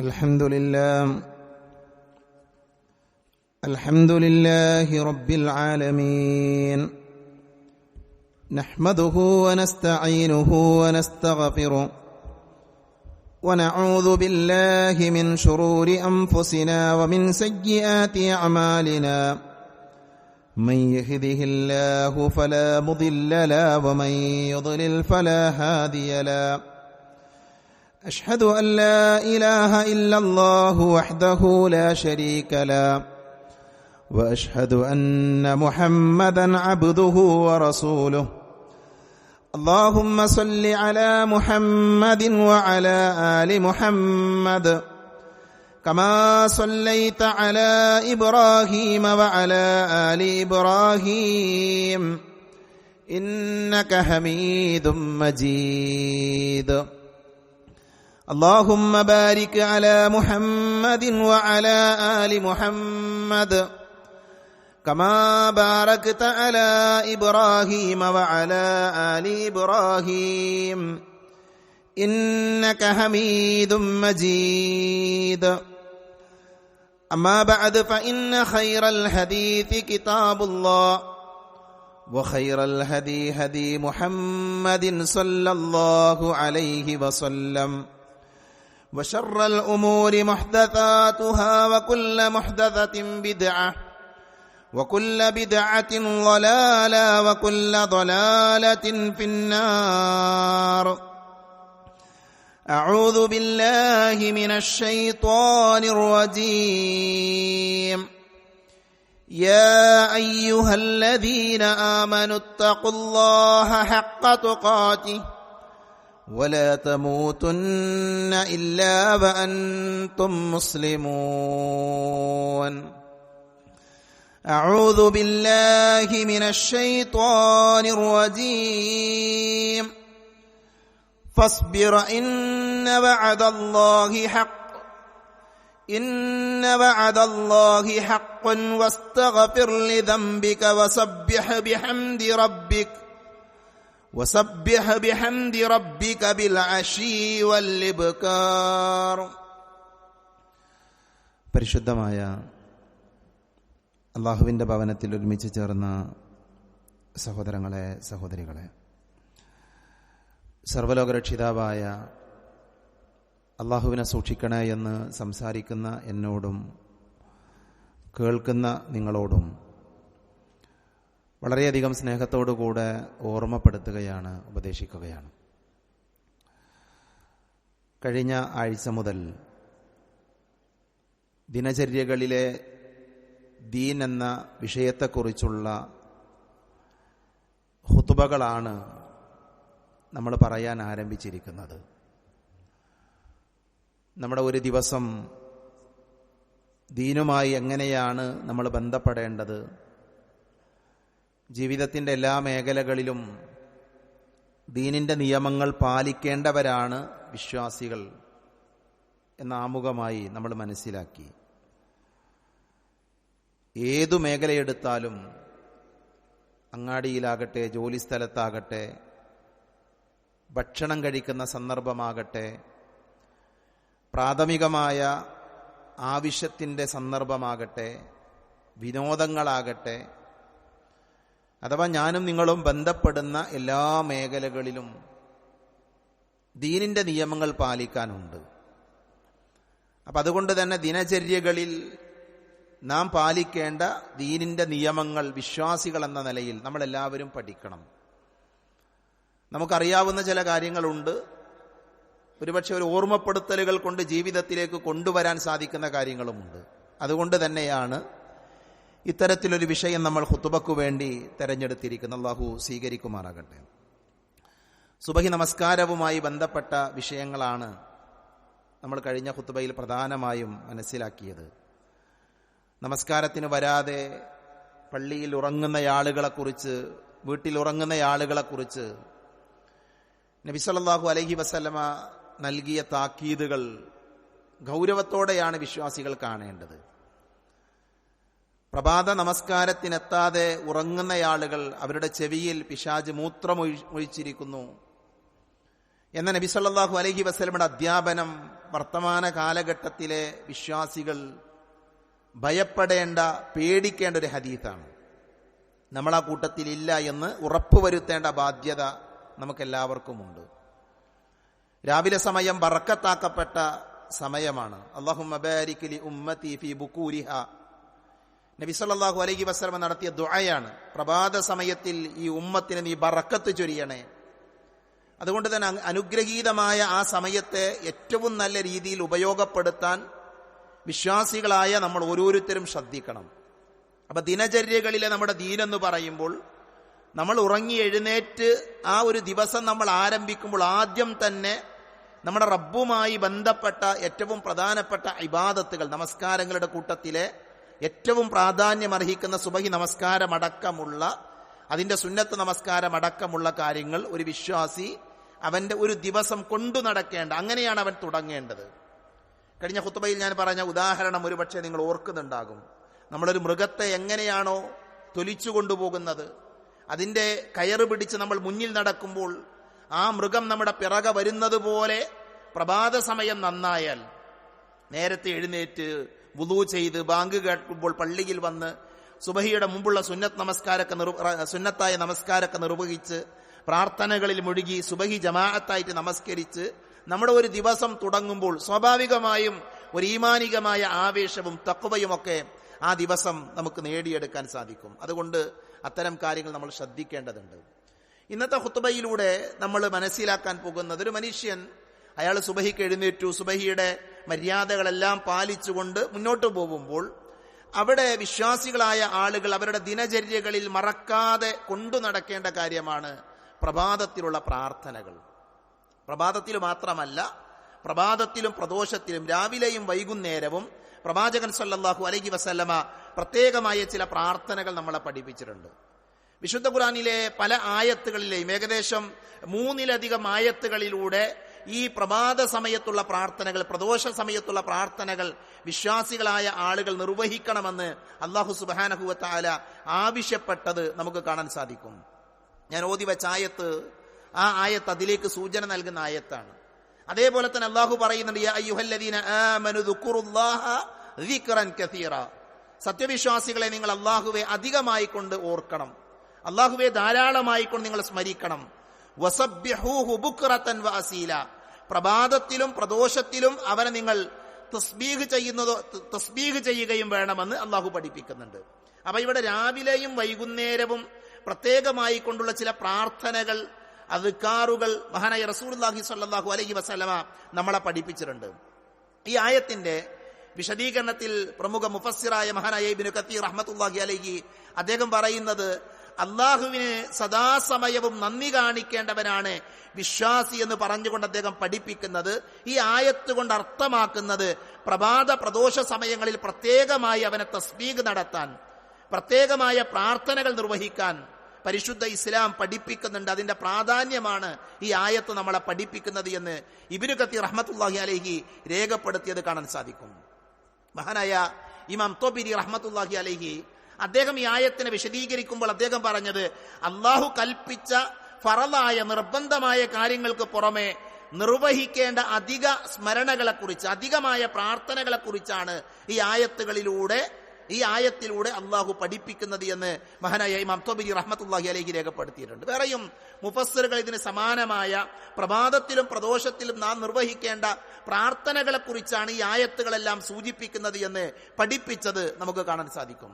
الحمد لله رب العالمين نحمده ونستعينه ونستغفره ونعوذ بالله من شرور أنفسنا ومن سيئات أعمالنا من يهده الله فلا مضل له ومن يضلل فلا هادي له أشهد أن لا إله إلا الله وحده لا شريك له وأشهد أن محمدا عبده ورسوله اللهم صل على محمد وعلى آل محمد كما صليت على إبراهيم وعلى آل إبراهيم إنك حميد مجيد اللهم بارك على محمد وعلى آل محمد كما باركت على إبراهيم وعلى آل إبراهيم إنك حميد مجيد أما بعد فإن خير الحديث كتاب الله وخير الهدي هدي محمد صلى الله عليه وسلم وشر الأمور محدثاتها وكل محدثة بدعة وكل بدعة ضلالة وكل ضلالة في النار أعوذ بالله من الشيطان الرجيم يا أيها الذين آمنوا اتقوا الله حق تقاته ولا تموتن إلا وأنتم مسلمون أعوذ بالله من الشيطان الرجيم فاصبر إن وعد الله حق واستغفر لذنبك وسبح بحمد ربك بالعشي والإبكار. പരിശുദ്ധമായ അള്ളാഹുവിൻ്റെ ഭവനത്തിൽ ഒരുമിച്ച് ചേർന്ന സഹോദരങ്ങളെ, സഹോദരികളെ, സർവ്വലോകരക്ഷിതാവായ അള്ളാഹുവിനെ സൂക്ഷിക്കണേ എന്ന് സംസാരിക്കുന്ന എന്നോടും കേൾക്കുന്ന നിങ്ങളോടും വളരെയധികം സ്നേഹത്തോടുകൂടെ ഓർമ്മപ്പെടുത്തുകയാണ്, ഉപദേശിക്കുകയാണ്. കഴിഞ്ഞ ആഴ്ച മുതൽ ദിനചര്യകളിലെ ദീൻ എന്ന വിഷയത്തെക്കുറിച്ചുള്ള ഖുതുബകളാണ് നമ്മൾ പറയാൻ ആരംഭിച്ചിരിക്കുന്നത്. നമ്മുടെ ഒരു ദിവസം ദീനുമായി എങ്ങനെയാണ് നമ്മൾ ബന്ധപ്പെടേണ്ടത്, ജീവിതത്തിൻ്റെ എല്ലാ മേഖലകളിലും ദീനിൻ്റെ നിയമങ്ങൾ പാലിക്കേണ്ടവരാണ് വിശ്വാസികൾ എന്ന ആമുഖമായി നമ്മൾ മനസ്സിലാക്കി. ഏതു മേഖലയെടുത്താലും, അങ്ങാടിയിലാകട്ടെ, ജോലിസ്ഥലത്താകട്ടെ, ഭക്ഷണം കഴിക്കുന്ന സന്ദർഭമാകട്ടെ, പ്രാഥമികമായ ആവശ്യത്തിൻ്റെ സന്ദർഭമാകട്ടെ, വിനോദങ്ങളാകട്ടെ, അഥവാ ഞാനും നിങ്ങളും ബന്ധപ്പെടുന്ന എല്ലാ മേഖലകളിലും ദീനിൻ്റെ നിയമങ്ങൾ പാലിക്കാനുണ്ട്. അപ്പം അതുകൊണ്ട് തന്നെ ദിനചര്യകളിൽ നാം പാലിക്കേണ്ട ദീനിൻ്റെ നിയമങ്ങൾ വിശ്വാസികൾ എന്ന നിലയിൽ നമ്മളെല്ലാവരും പഠിക്കണം. നമുക്കറിയാവുന്ന ചില കാര്യങ്ങളുണ്ട്, ഒരുപക്ഷെ ഒരു ഓർമ്മപ്പെടുത്തലുകൾ കൊണ്ട് ജീവിതത്തിലേക്ക് കൊണ്ടുവരാൻ സാധിക്കുന്ന കാര്യങ്ങളുമുണ്ട്. അതുകൊണ്ട് തന്നെയാണ് ഇത്തരത്തിലൊരു വിഷയം നമ്മൾ ഖുതുബയ്ക്കു വേണ്ടി തെരഞ്ഞെടുത്തിരിക്കുന്നത്. അല്ലാഹു സ്വീകരിക്കുമാറാകട്ടെ. സുബഹി നമസ്കാരവുമായി ബന്ധപ്പെട്ട വിഷയങ്ങളാണ് നമ്മൾ കഴിഞ്ഞ ഖുതുബയിൽ പ്രധാനമായും മനസ്സിലാക്കിയത്. നമസ്കാരത്തിന് വരാതെ പള്ളിയിൽ ഉറങ്ങുന്ന ആളുകളെക്കുറിച്ച്, വീട്ടിൽ ഉറങ്ങുന്ന ആളുകളെക്കുറിച്ച് നബി സല്ലല്ലാഹു അലൈഹി വസല്ലമ നൽകിയ താക്കീതുകൾ ഗൗരവത്തോടെയാണ് വിശ്വാസികൾ കാണേണ്ടത്. പ്രഭാത നമസ്കാരത്തിനെത്താതെ ഉറങ്ങുന്ന ആളുകൾ, അവരുടെ ചെവിയിൽ പിശാച് മൂത്രമൊഴിച്ചിരിക്കുന്നു എന്ന നബി സല്ലല്ലാഹു അലൈഹി വസല്ലമയുടെ അധ്യാപനം വർത്തമാന കാലഘട്ടത്തിലെ വിശ്വാസികൾ ഭയപ്പെടേണ്ട, പേടിക്കേണ്ട ഒരു ഹദീസാണ്. നമ്മൾ ആ കൂട്ടത്തിലില്ല എന്ന് ഉറപ്പുവരുത്തേണ്ട ബാധ്യത നമുക്കെല്ലാവർക്കുമുണ്ട്. രാവിലെ സമയം ബറക്കത്താക്കപ്പെട്ട സമയമാണ്. അല്ലാഹുമ്മ ബാരിക് ലി ഉമ്മത്തി ഫീ ബുകൂരിഹ. നബി സല്ലല്ലാഹു അലൈഹി വസല്ലം നടത്തിയ ദുആയാണ്, പ്രഭാത സമയത്തിൽ ഈ ഉമ്മത്തിന് നീ ബറക്കത്ത് ചൊരിയണേ. അതുകൊണ്ട് തന്നെ അനുഗ്രഹീതമായ ആ സമയത്തെ ഏറ്റവും നല്ല രീതിയിൽ ഉപയോഗപ്പെടുത്താൻ വിശ്വാസികളായ നമ്മൾ ഓരോരുത്തരും ശ്രദ്ധിക്കണം. അപ്പൊ ദിനചര്യകളിലെ നമ്മുടെ ദീനെന്ന് പറയുമ്പോൾ നമ്മൾ ഉറങ്ങി എഴുന്നേറ്റ് ആ ഒരു ദിവസം നമ്മൾ ആരംഭിക്കുമ്പോൾ ആദ്യം തന്നെ നമ്മുടെ റബ്ബുമായി ബന്ധപ്പെട്ട ഏറ്റവും പ്രധാനപ്പെട്ട ഇബാദത്തുകൾ, നമസ്കാരങ്ങളുടെ കൂട്ടത്തിലെ ഏറ്റവും പ്രാധാന്യമർഹിക്കുന്ന സുബഹി നമസ്കാരമടക്കമുള്ള, അതിന്റെ സുന്നത്ത് നമസ്കാരമടക്കമുള്ള കാര്യങ്ങൾ ഒരു വിശ്വാസി അവന്റെ ഒരു ദിവസം കൊണ്ടു നടക്കേണ്ട, അങ്ങനെയാണ് അവൻ തുടങ്ങേണ്ടത്. കഴിഞ്ഞ ഖുത്ബയിൽ ഞാൻ പറഞ്ഞ ഉദാഹരണം ഒരുപക്ഷെ നിങ്ങൾ ഓർക്കുന്നുണ്ടാകും. നമ്മളൊരു മൃഗത്തെ എങ്ങനെയാണോ തൊലിച്ചു കൊണ്ടുപോകുന്നത്, അതിൻ്റെ കയറ് പിടിച്ച് നമ്മൾ മുന്നിൽ നടക്കുമ്പോൾ ആ മൃഗം നമ്മുടെ പിറകെ വരുന്നത് പോലെ പ്രഭാത സമയം നന്നായാൽ നേരത്തെ എഴുന്നേറ്റ് വുളൂ ചെയ്ത് ബാങ്ക് കേൾക്കുമ്പോൾ പള്ളിയിൽ വന്ന് സുബഹിയുടെ മുമ്പുള്ള സുന്നത്തായ നമസ്കാരമൊക്കെ നിർവഹിച്ച് പ്രാർത്ഥനകളിൽ മുഴുകി സുബഹി ജമാഅത്തായിട്ട് നമസ്കരിച്ച് നമ്മുടെ ഒരു ദിവസം തുടങ്ങുമ്പോൾ സ്വാഭാവികമായും ഒരു ഈമാനികമായ ആവേശവും തഖ്വയുമൊക്കെ ആ ദിവസം നമുക്ക് നേടിയെടുക്കാൻ സാധിക്കും. അതുകൊണ്ട് അത്തരം കാര്യങ്ങൾ നമ്മൾ ശ്രദ്ധിക്കേണ്ടതുണ്ട്. ഇന്നത്തെ ഖുത്ബയിലൂടെ നമ്മൾ മനസ്സിലാക്കാൻ പോകുന്നത്, ഒരു മനുഷ്യൻ അയാൾ സുബഹിക്ക് എഴുന്നേറ്റു, സുബഹിയുടെ മര്യാദകളെല്ലാം പാലിച്ചുകൊണ്ട് മുന്നോട്ട് പോകുമ്പോൾ അവിടെ വിശ്വാസികളായ ആളുകൾ അവരുടെ ദിനചര്യകളിൽ മറക്കാതെ കൊണ്ടു നടക്കേണ്ട കാര്യമാണ് പ്രഭാതത്തിലുള്ള പ്രാർത്ഥനകൾ. പ്രഭാതത്തിൽ മാത്രമല്ല, പ്രഭാതത്തിലും പ്രദോഷത്തിലും രാവിലെയും വൈകുന്നേരവും പ്രവാചകൻ സല്ലല്ലാഹു അലൈഹി വസല്ലമ പ്രത്യേകമായ ചില പ്രാർത്ഥനകൾ നമ്മളെ പഠിപ്പിച്ചിട്ടുണ്ട്. വിശുദ്ധ ഖുർആനിലെ പല ആയത്തുകളിലെയും ഏകദേശം 3-ലധികം ആയത്തുകളിലൂടെ ഈ പ്രഭാത സമയത്തുള്ള പ്രാർത്ഥനകൾ, പ്രദോഷ സമയത്തുള്ള പ്രാർത്ഥനകൾ വിശ്വാസികളായ ആളുകൾ നിർവഹിക്കണമെന്ന് അല്ലാഹു സുബ്ഹാനഹു വ തആല ആവശ്യപ്പെട്ടത് നമുക്ക് കാണാൻ സാധിക്കും. ഞാൻ ഓതി വെച്ച ആയത്ത്, ആ ആയത്ത് അതിലേക്ക് സൂചന നൽകുന്ന ആയത്താണ്. അതേപോലെ തന്നെ അല്ലാഹു പറയുന്നുണ്ട്, യാ അയ്യുഹല്ലദീന ആമനു ദുക്കുറുല്ലാഹ ദിക്റൻ കസീറ. സത്യവിശ്വാസികളെ, നിങ്ങൾ അല്ലാഹുവെ അധികമായി കൊണ്ട് ഓർക്കണം, അല്ലാഹുവെ ധാരാളമായി കൊണ്ട് നിങ്ങൾ സ്മരിക്കണം. വസബ്ബിഹൂഹു ബുക്റതൻ വഅസീല. പ്രഭാതത്തിലും പ്രദോഷത്തിലും അവനെ നിങ്ങൾ തസ്ബീഹ് ചെയ്യുകയും വേണമെന്ന് അല്ലാഹു പഠിപ്പിക്കുന്നുണ്ട്. അപ്പൊ ഇവിടെ രാവിലെയും വൈകുന്നേരവും പ്രത്യേകമായി കൊണ്ടുള്ള ചില പ്രാർത്ഥനകൾ, അദ്കാറുകൾ മഹാനായ റസൂലുള്ളാഹി സ്വല്ലല്ലാഹു അലൈഹി വസല്ലമ നമ്മളെ പഠിപ്പിച്ചിട്ടുണ്ട്. ഈ ആയത്തിന്റെ വിശദീകരണത്തിൽ പ്രമുഖ മുഫസ്സിറായ മഹാനായ ഇബ്നു കത്തീർ റഹ്മത്തുള്ളാഹി അലൈഹി അദ്ദേഹം പറയുന്നത്, അള്ളാഹുവിന് സദാസമയവും നന്ദി കാണിക്കേണ്ടവനാണ് വിശ്വാസി എന്ന് പറഞ്ഞുകൊണ്ട് അദ്ദേഹം പഠിപ്പിക്കുന്നത്, ഈ ആയത്ത് കൊണ്ട് അർത്ഥമാക്കുന്നത് പ്രഭാത പ്രദോഷ സമയങ്ങളിൽ പ്രത്യേകമായി അവനെ തസ്ബീഹ് നടത്താൻ, പ്രത്യേകമായ പ്രാർത്ഥനകൾ നിർവഹിക്കാൻ പരിശുദ്ധ ഇസ്ലാം പഠിപ്പിക്കുന്നുണ്ട്. അതിന്റെ പ്രാധാന്യമാണ് ഈ ആയത്ത് നമ്മളെ പഠിപ്പിക്കുന്നത് എന്ന് ഇബ്നു കത്തീർ റഹ്മത്തുള്ളാഹി അലൈഹി രേഖപ്പെടുത്തിയത് കാണാൻ സാധിക്കും. മഹാനായ ഇമാം തൊബരി റഹ്മത്തുള്ളാഹി അലൈഹി അദ്ദേഹം ഈ ആയത്തിനെ വിശദീകരിക്കുമ്പോൾ അദ്ദേഹം പറഞ്ഞത്, അള്ളാഹു കൽപ്പിച്ച ഫറളായ നിർബന്ധമായ കാര്യങ്ങൾക്ക് പുറമെ നിർവഹിക്കേണ്ട അധിക സ്മരണകളെക്കുറിച്ച്, അധികമായ പ്രാർത്ഥനകളെക്കുറിച്ചാണ് ഈ ആയത്തിലൂടെ അള്ളാഹു പഠിപ്പിക്കുന്നത് എന്ന് മഹാനായ ഇമാം തൊബരി റഹ്മത്തുള്ളാഹി അലൈഹി രേഖപ്പെടുത്തിയിട്ടുണ്ട്. വേറെയും മുഫസ്സിറുകൾ ഇതിന് സമാനമായ പ്രഭാതത്തിലും പ്രദോഷത്തിലും നാം നിർവഹിക്കേണ്ട പ്രാർത്ഥനകളെക്കുറിച്ചാണ് ഈ ആയത്തുകളെല്ലാം സൂചിപ്പിക്കുന്നത് എന്ന് പഠിപ്പിച്ചത് നമുക്ക് കാണാൻ സാധിക്കും.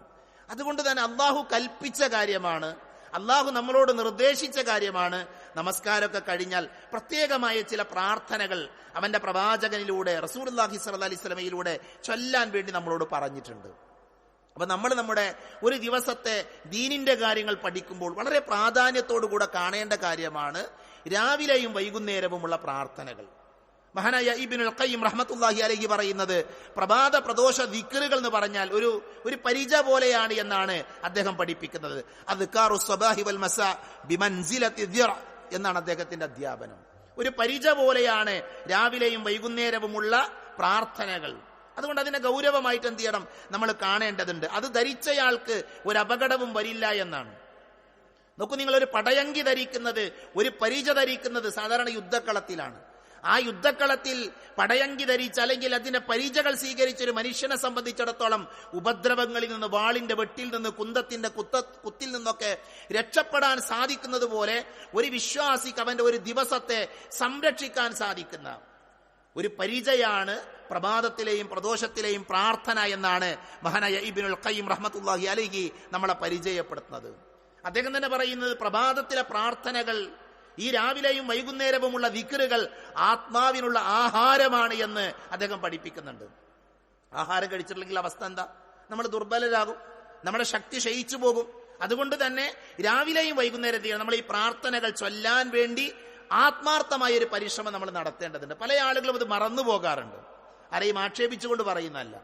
അതുകൊണ്ട് തന്നെ അള്ളാഹു കൽപ്പിച്ച കാര്യമാണ്, അള്ളാഹു നമ്മളോട് നിർദ്ദേശിച്ച കാര്യമാണ് നമസ്കാരമൊക്കെ കഴിഞ്ഞാൽ പ്രത്യേകമായ ചില പ്രാർത്ഥനകൾ അവന്റെ പ്രവാചകനിലൂടെ റസൂലുള്ളാഹി സ്വല്ലല്ലാഹി അലൈഹി വസല്ലമയിലൂടെ ചൊല്ലാൻ വേണ്ടി നമ്മളോട് പറഞ്ഞിട്ടുണ്ട്. അപ്പൊ നമ്മൾ നമ്മുടെ ഒരു ദിവസത്തെ ദീനിന്റെ കാര്യങ്ങൾ പഠിക്കുമ്പോൾ വളരെ പ്രാധാന്യത്തോടുകൂടെ കാണേണ്ട കാര്യമാണ് രാവിലെയും വൈകുന്നേരവുമുള്ള പ്രാർത്ഥനകൾ. മഹാനായ ഇബ്നുൽ ഖയ്യിം റഹ്മത്തുള്ളാഹി അലൈഹി പറയുന്നത്, പ്രഭാത പ്രദോഷ ദിക്റുകൾ എന്ന് പറഞ്ഞാൽ ഒരു പരിച പോലെയാണ് എന്നാണ് അദ്ദേഹം പഠിപ്പിക്കുന്നത്. അദ്കാറു സ്വബാഹി വൽ മസാ ബിമൻസിലത്തി ദിർ എന്നാണ് അദ്ദേഹത്തിന്റെ അധ്യാപനം. ഒരു പരിച പോലെയാണ് രാവിലെയും വൈകുന്നേരവുമുള്ള പ്രാർത്ഥനകൾ. അതുകൊണ്ട് അതിനെ ഗൗരവമായിട്ട് എന്ത് ചെയ്യണം, നമ്മൾ കാണേണ്ടതുണ്ട്. അത് ധരിച്ചയാൾക്ക് ഒരു അപകടവും വരില്ല എന്നാണ്. നോക്കൂ, നിങ്ങളൊരു പടയങ്കി ധരിക്കുന്നത്, ഒരു പരിച ധരിക്കുന്നത് സാധാരണ യുദ്ധക്കളത്തിലാണ്. ആ യുദ്ധക്കളത്തിൽ പടയങ്കി ധരിച്ച് അല്ലെങ്കിൽ അതിന്റെ പരിചകൾ സ്വീകരിച്ചൊരു മനുഷ്യനെ സംബന്ധിച്ചിടത്തോളം ഉപദ്രവങ്ങളിൽ നിന്ന്, വാളിന്റെ വെട്ടിൽ നിന്ന്, കുന്തത്തിന്റെ കുത്തിൽ നിന്നൊക്കെ രക്ഷപ്പെടാൻ സാധിക്കുന്നത് പോലെ ഒരു വിശ്വാസിക്ക് അവന്റെ ഒരു ദിവസത്തെ സംരക്ഷിക്കാൻ സാധിക്കുന്ന ഒരു പരിചയാണ് പ്രഭാതത്തിലെയും പ്രദോഷത്തിലെയും പ്രാർത്ഥന എന്നാണ് മഹാനായ ഇബ്നുൽ ഖയ്യിം റഹ്മത്തുള്ളാഹി അലൈഹി നമ്മളെ പരിചയപ്പെടുത്തുന്നത്. അദ്ദേഹം തന്നെ പറയുന്നത്, പ്രഭാതത്തിലെ പ്രാർത്ഥനകൾ, ഈ രാവിലെയും വൈകുന്നേരവുമുള്ള ദിക്റുകൾ ആത്മാവിനുള്ള ആഹാരമാണ് എന്ന് അദ്ദേഹം പഠിപ്പിക്കുന്നുണ്ട്. ആഹാരം കഴിച്ചിട്ടില്ലെങ്കിൽ അവസ്ഥ എന്താ? നമ്മൾ ദുർബലരാകും, നമ്മുടെ ശക്തി ക്ഷയിച്ചു പോകും. അതുകൊണ്ട് തന്നെ രാവിലെയും വൈകുന്നേരത്തെയും നമ്മൾ ഈ പ്രാർത്ഥനകൾ ചൊല്ലാൻ വേണ്ടി ആത്മാർത്ഥമായ ഒരു പരിശ്രമം നമ്മൾ നടത്തേണ്ടതുണ്ട്. പല ആളുകളും അത് മറന്നു പോകാറുണ്ട്. ആരെയും ആക്ഷേപിച്ചുകൊണ്ട് പറയുന്നതല്ല.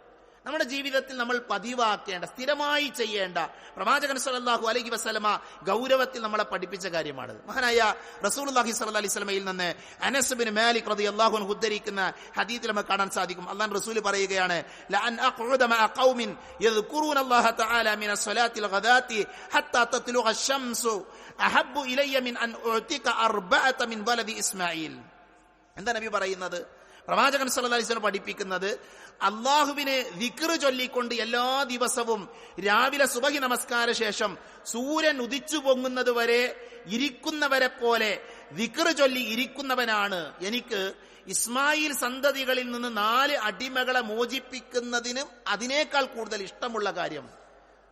നമ്മുടെ ജീവിതത്തിൽ നമ്മൾ പതിവാക്കേണ്ട, സ്ഥിരമായി ചെയ്യേണ്ട, പ്രവാചകൻ സല്ലല്ലാഹു അലൈഹി വസല്ലമ ഗൗരവത്തിൽ നമ്മളെ പഠിപ്പിച്ച കാര്യമാണ്. മഹാനായ റസൂലുള്ളാഹി സ്വല്ലല്ലാഹി അലൈഹി വസല്ലമയിൽ നിന്ന് അനസ് ബിൻ മാലിക് റളിയല്ലാഹു അൻഹു ഉദ്ധരിക്കുന്ന ഹദീസിൽ നമുക്ക് കാണാൻ സാധിക്കും. അല്ലാഹുവിന്റെ റസൂൽ പറയുകയാണ്, ലഅൻ അഖഉദ മഅ ഖൗമിൻ യദ്കുറൂന അല്ലാഹ തആല മിനസ് സ്വലാത്തിൽ ഗദാത്തി ഹത്താ തത്ലുഅ അശംസു അഹബ്ബു ഇലയ്യ മിൻ അൻ ഉഅതിക അർബഅത മിൻ വലദി ഇസ്മാഈൽ. എന്താ നബി പറയുന്നത്? പ്രവാചകൻ സല്ലല്ലാഹു അലൈഹി വസല്ലം പഠിപ്പിക്കുന്നത്, അള്ളാഹുവിനെ ദിക്ർ ചൊല്ലിക്കൊണ്ട് എല്ലാ ദിവസവും രാവിലെ സുബഹി നമസ്കാര ശേഷം സൂര്യൻ ഉദിച്ചു പൊങ്ങുന്നത് വരെ ഇരിക്കുന്നവരെ പോലെ ദിക്ർ ചൊല്ലി ഇരിക്കുന്നവനാണ് എനിക്ക് ഇസ്മായിൽ സന്തതികളിൽ നിന്ന് 4 അടിമകളെ മോചിപ്പിക്കുന്നതിനും അതിനേക്കാൾ കൂടുതൽ ഇഷ്ടമുള്ള കാര്യം.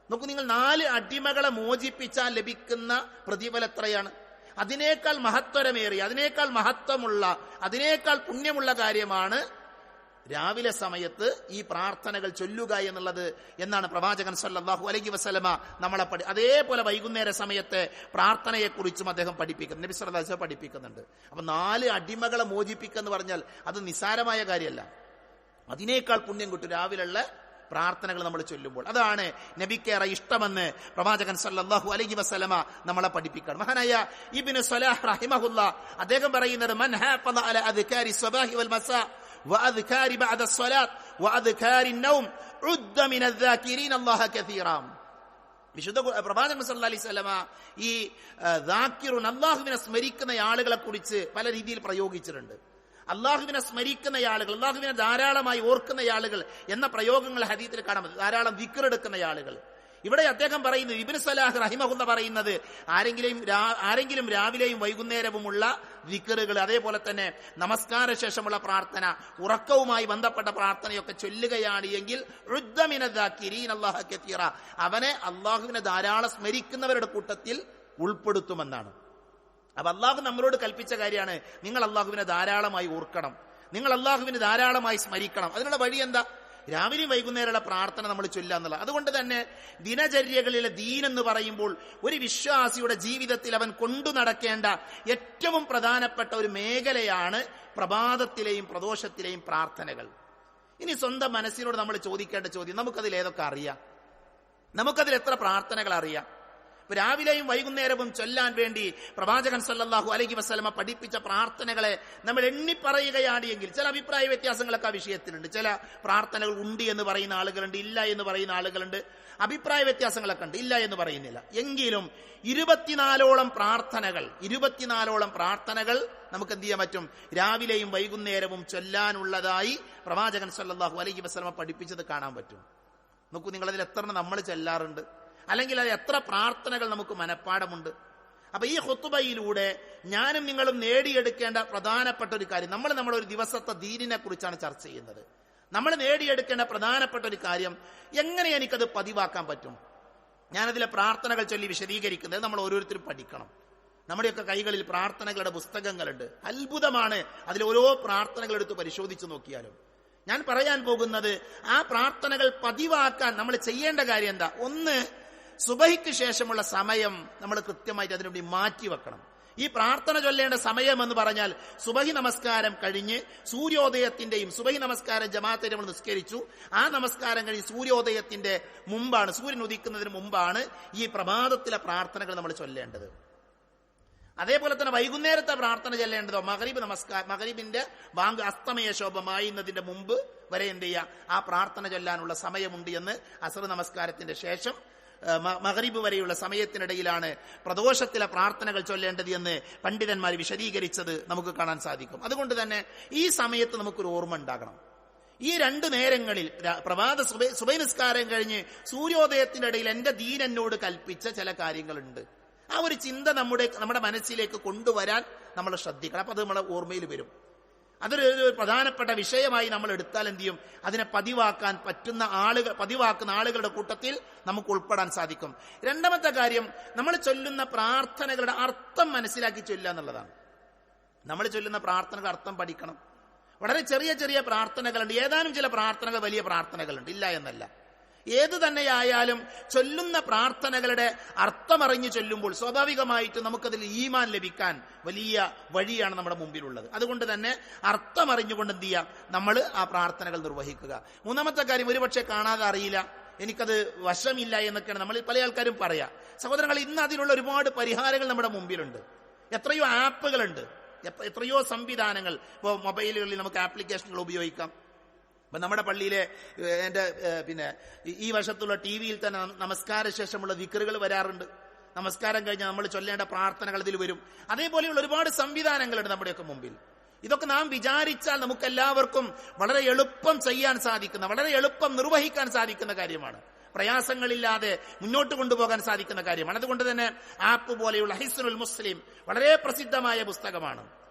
നോക്കൂ, നിങ്ങൾ 4 അടിമകളെ മോചിപ്പിച്ചാൽ ലഭിക്കുന്ന പ്രതിഫലം എത്രയാണ്? അതിനേക്കാൾ മഹത്വരമേറിയ, അതിനേക്കാൾ മഹത്വമുള്ള, അതിനേക്കാൾ പുണ്യമുള്ള കാര്യമാണ് രാവിലെ സമയത്ത് ഈ പ്രാർത്ഥനകൾ ചൊല്ലുക എന്നുള്ളത് എന്നാണ് പ്രവാചകൻ സല്ലല്ലാഹു അലൈഹി വസല്ലമ നമ്മളെ അതേപോലെ വൈകുന്നേര സമയത്തെ പ്രാർത്ഥനയെക്കുറിച്ചും അദ്ദേഹം പഠിപ്പിക്കുന്നു. നബി സല്ലല്ലാഹു അലൈഹി വസല്ലം പഠിപ്പിക്കുന്നുണ്ട്. അപ്പൊ 4 അടിമകളെ മോചിപ്പിക്കുക എന്ന് പറഞ്ഞാൽ അത് നിസ്സാരമായ കാര്യമല്ല. അതിനേക്കാൾ പുണ്യം കിട്ടും രാവിലെയുള്ള പ്രാർത്ഥനകൾ നമ്മൾ ചൊല്ലുമ്പോൾ. അതാണ് നബിക്കേറെ ഇഷ്ടമെന്ന് പ്രവാചകൻ സല്ലല്ലാഹു അലൈഹി വസല്ലമ നമ്മളെ പഠിപ്പിക്കണം. മഹാനായ ഇബ്നു സ്വലാഹ് റഹിമഹുല്ലാ അദ്ദേഹം പറയുന്നത്, മൻ ഹാഫള അല അദ്കാരി സ്വബാഹി വൽ മസാ വഅദ്കാരി ബഅദ സ്വലാത്ത് വഅദ്കാരി നൗം ഉദ്ദ മിന الذാകിരീന അല്ലാഹ കസീറാ. വിശുദ്ധ പ്രവാചകൻ സല്ലല്ലാഹു അലൈഹി വസല്ലമ ഈ ദാക്കിറുൻ, അല്ലാഹുവിനെ സ്മരിക്കുന്ന ആളുകളെ കുറിച്ച് പല രീതിയിൽ പ്രയോഗിച്ചിട്ടുണ്ട്. അള്ളാഹുവിനെ സ്മരിക്കുന്ന ആളുകൾ, അള്ളാഹുവിനെ ധാരാളമായി ഓർക്കുന്ന ആളുകൾ എന്ന പ്രയോഗങ്ങൾ ഹദീസിൽ കാണാം. ധാരാളം ദിക്ർ എടുക്കുന്ന ആളുകൾ. ഇവിടെ അദ്ദേഹം പറയുന്നത്, ഇബ്നു സ്വലാഹ് റഹിമഹുല്ലാ പറയുന്നത്, ആരെങ്കിലും രാവിലെയും വൈകുന്നേരവുമുള്ള ദിക്റുകൾ, അതേപോലെ തന്നെ നമസ്കാര ശേഷമുള്ള പ്രാർത്ഥന, ഉറക്കവുമായി ബന്ധപ്പെട്ട പ്രാർത്ഥനയൊക്കെ ചൊല്ലുകയാണ് എങ്കിൽ ഉദ്ദ മിന الذാകിരീന അല്ലാഹ കസീറാ, അവനെ അള്ളാഹുവിനെ ധാരാളം സ്മരിക്കുന്നവരുടെ കൂട്ടത്തിൽ ഉൾപ്പെടുത്തുമെന്നാണ്. അപ്പൊ അള്ളാഹു നമ്മളോട് കൽപ്പിച്ച കാര്യമാണ്, നിങ്ങൾ അള്ളാഹുവിനെ ധാരാളമായി ഓർക്കണം, നിങ്ങൾ അള്ളാഹുവിനെ ധാരാളമായി സ്മരിക്കണം. അതിനുള്ള വഴി എന്താ? രാവിലെയും വൈകുന്നേരമുള്ള പ്രാർത്ഥന നമ്മൾ ചൊല്ലുക എന്നുള്ളത്. അതുകൊണ്ട് തന്നെ ദിനചര്യകളിലെ ദീൻ എന്ന് പറയുമ്പോൾ ഒരു വിശ്വാസിയുടെ ജീവിതത്തിൽ അവൻ കൊണ്ടു നടക്കേണ്ട ഏറ്റവും പ്രധാനപ്പെട്ട ഒരു മേഖലയാണ് പ്രഭാതത്തിലെയും പ്രദോഷത്തിലെയും പ്രാർത്ഥനകൾ. ഇനി സ്വന്തം മനസ്സിനോട് നമ്മൾ ചോദിക്കേണ്ട ചോദ്യം, നമുക്കതിൽ ഏതൊക്കെ അറിയാം? നമുക്കതിൽ എത്ര പ്രാർത്ഥനകൾ അറിയാം? രാവിലെയും വൈകുന്നേരവും ചൊല്ലാൻ വേണ്ടി പ്രവാചകൻ സല്ലല്ലാഹു അലൈഹി വസല്ലമ പഠിപ്പിച്ച പ്രാർത്ഥനകളെ നമ്മൾ എണ്ണി പറയുകയാണ് എങ്കിൽ ചില അഭിപ്രായ വ്യത്യാസങ്ങളൊക്കെ ആ വിഷയത്തിലുണ്ട്. ചില പ്രാർത്ഥനകൾ ഉണ്ട് എന്ന് പറയുന്ന ആളുകളുണ്ട്, ഇല്ല എന്ന് പറയുന്ന ആളുകളുണ്ട്. അഭിപ്രായ വ്യത്യാസങ്ങളൊക്കെ ഉണ്ട്, ഇല്ല എന്ന് പറയുന്നില്ല. എങ്കിലും 24ഓളം പ്രാർത്ഥനകൾ നമുക്ക് എന്ത് ചെയ്യാൻ പറ്റും? രാവിലെയും വൈകുന്നേരവും ചൊല്ലാനുള്ളതായി പ്രവാചകൻ സല്ലല്ലാഹു അലൈഹി വസല്ലമ പഠിപ്പിച്ചത് കാണാൻ പറ്റും. നോക്കൂ, നിങ്ങളതിൽ എത്ര നമ്മൾ ചെല്ലാറുണ്ട്, അല്ലെങ്കിൽ അത് എത്ര പ്രാർത്ഥനകൾ നമുക്ക് മനഃപ്പാടമുണ്ട്? അപ്പൊ ഈ ഖുത്ബയിലൂടെ ഞാനും നിങ്ങളും നേടിയെടുക്കേണ്ട പ്രധാനപ്പെട്ട ഒരു കാര്യം, നമ്മൾ ഒരു ദിവസത്തെ ദീനിനെ കുറിച്ചാണ് ചർച്ച ചെയ്യുന്നത്. നമ്മൾ നേടിയെടുക്കേണ്ട പ്രധാനപ്പെട്ട ഒരു കാര്യം, എങ്ങനെ എനിക്കത് പതിവാക്കാൻ പറ്റും? ഞാനതിലെ പ്രാർത്ഥനകൾ ചൊല്ലി വിശദീകരിക്കുന്നത് നമ്മൾ ഓരോരുത്തരും പഠിക്കണം. നമ്മുടെയൊക്കെ കൈകളിൽ പ്രാർത്ഥനകളുടെ പുസ്തകങ്ങളുണ്ട്. അത്ഭുതമാണ് അതിൽ ഓരോ പ്രാർത്ഥനകൾ എടുത്ത് പരിശോധിച്ച് നോക്കിയാലും. ഞാൻ പറയാൻ പോകുന്നത്, ആ പ്രാർത്ഥനകൾ പതിവാക്കാൻ നമ്മൾ ചെയ്യേണ്ട കാര്യം എന്താ? ഒന്ന്, സുബഹിക്ക് ശേഷമുള്ള സമയം നമ്മൾ കൃത്യമായിട്ട് അതിനുവേണ്ടി മാറ്റിവെക്കണം. ഈ പ്രാർത്ഥന ചൊല്ലേണ്ട സമയം എന്ന് പറഞ്ഞാൽ സുബഹി നമസ്കാരം കഴിഞ്ഞ് സൂര്യോദയത്തിന്റെയും, സുബഹി നമസ്കാരം ജമാഅത്തായി നമ്മൾ നിസ്കരിച്ചു, ആ നമസ്കാരം കഴിഞ്ഞ് സൂര്യോദയത്തിന്റെ മുമ്പാണ്, സൂര്യൻ ഉദിക്കുന്നതിന് മുമ്പാണ് ഈ പ്രഭാതത്തിലെ പ്രാർത്ഥനകൾ നമ്മൾ ചൊല്ലേണ്ടത്. അതേപോലെ തന്നെ വൈകുന്നേരത്തെ പ്രാർത്ഥന ചൊല്ലേണ്ടതോ മഗ്രിബിന്റെ ബാങ്ക് അസ്തമയ ശോഭമായുന്നതിന്റെ മുമ്പ് വരെ എന്ത് ചെയ്യുക? ആ പ്രാർത്ഥന ചൊല്ലാനുള്ള സമയമുണ്ട് എന്ന് അസ്ർ നമസ്കാരത്തിന്റെ ശേഷം മഗ്രിബ് വരെയുള്ള സമയത്തിനിടയിലാണ് പ്രദോഷത്തിലെ പ്രാർത്ഥനകൾ ചൊല്ലേണ്ടത് എന്ന് പണ്ഡിതന്മാർ വിശദീകരിച്ചത് നമുക്ക് കാണാൻ സാധിക്കും. അതുകൊണ്ട് തന്നെ ഈ സമയത്ത് നമുക്കൊരു ഓർമ്മ ഉണ്ടാകണം. ഈ 2 നേരങ്ങളിൽ പ്രഭാത സുബഹി നിസ്കാരം കഴിഞ്ഞ് സൂര്യോദയത്തിന്റെ ഇടയിൽ എന്റെ ദീൻ എന്നോട് കൽപ്പിച്ച ചില കാര്യങ്ങളുണ്ട്. ആ ഒരു ചിന്ത നമ്മുടെ മനസ്സിലേക്ക് കൊണ്ടുവരാൻ നമ്മൾ ശ്രദ്ധിക്കണം. അപ്പൊ അത് നമ്മളെ ഓർമ്മയിൽ വരും. അതൊരു പ്രധാനപ്പെട്ട വിഷയമായി നമ്മൾ എടുത്താൽ എന്ത് ചെയ്യും? അതിനെ പതിവാക്കുന്ന ആളുകളുടെ കൂട്ടത്തിൽ നമുക്ക് ഉൾപ്പെടാൻ സാധിക്കും. രണ്ടാമത്തെ കാര്യം, നമ്മൾ ചൊല്ലുന്ന പ്രാർത്ഥനകളുടെ അർത്ഥം മനസ്സിലാക്കി ചൊല്ലുക എന്നുള്ളതാണ്. നമ്മൾ ചൊല്ലുന്ന പ്രാർത്ഥനകളുടെ അർത്ഥം പഠിക്കണം. വളരെ ചെറിയ ചെറിയ പ്രാർത്ഥനകളുണ്ട്, ഏതാനും ചില പ്രാർത്ഥനകൾ വലിയ പ്രാർത്ഥനകളുണ്ട്, ഇല്ല എന്നല്ല. ഏതു തന്നെയായാലും ചൊല്ലുന്ന പ്രാർത്ഥനകളുടെ അർത്ഥമറിഞ്ഞ് ചൊല്ലുമ്പോൾ സ്വാഭാവികമായിട്ടും നമുക്കതിൽ ഈമാൻ ലഭിക്കാൻ വലിയ വഴിയാണ് നമ്മുടെ മുമ്പിലുള്ളത്. അതുകൊണ്ട് തന്നെ അർത്ഥമറിഞ്ഞുകൊണ്ട് എന്ത് ചെയ്യാം? നമ്മൾ ആ പ്രാർത്ഥനകൾ നിർവഹിക്കുക. മൂന്നാമത്തെ കാര്യം, ഒരുപക്ഷെ കാണാതെ അറിയില്ല, എനിക്കത് വശമില്ല എന്നൊക്കെയാണ് നമ്മൾ പല ആൾക്കാരും പറയാ. സഹോദരങ്ങൾ, ഇന്ന് അതിനുള്ള ഒരുപാട് പരിഹാരങ്ങൾ നമ്മുടെ മുമ്പിലുണ്ട്. എത്രയോ ആപ്പുകളുണ്ട്, എത്രയോ സംവിധാനങ്ങൾ. ഇപ്പോൾ മൊബൈലുകളിൽ നമുക്ക് ആപ്ലിക്കേഷനുകൾ ഉപയോഗിക്കാം. ഇപ്പൊ നമ്മുടെ പള്ളിയിലെ ഈ വർഷത്തുള്ള TV-യിൽ തന്നെ നമസ്കാര ശേഷമുള്ള ദിക്റുകൾ വരാറുണ്ട്. നമസ്കാരം കഴിഞ്ഞാൽ നമ്മൾ ചൊല്ലേണ്ട പ്രാർത്ഥനകൾ ഇതിൽ വരും. അതേപോലെയുള്ള ഒരുപാട് സംവിധാനങ്ങളുണ്ട് നമ്മുടെയൊക്കെ മുമ്പിൽ. ഇതൊക്കെ നാം വിചാരിച്ചാൽ നമുക്ക് എല്ലാവർക്കും വളരെ എളുപ്പം ചെയ്യാൻ സാധിക്കുന്ന, വളരെ എളുപ്പം നിർവഹിക്കാൻ സാധിക്കുന്ന കാര്യമാണ്. പ്രയാസങ്ങളില്ലാതെ മുന്നോട്ട് കൊണ്ടുപോകാൻ സാധിക്കുന്ന കാര്യമാണ്. അതുകൊണ്ട് തന്നെ ആപ്പ് പോലെയുള്ള ഹിസ്നുൽ മുസ്ലിം വളരെ പ്രസിദ്ധമായ പുസ്തകമാണ്.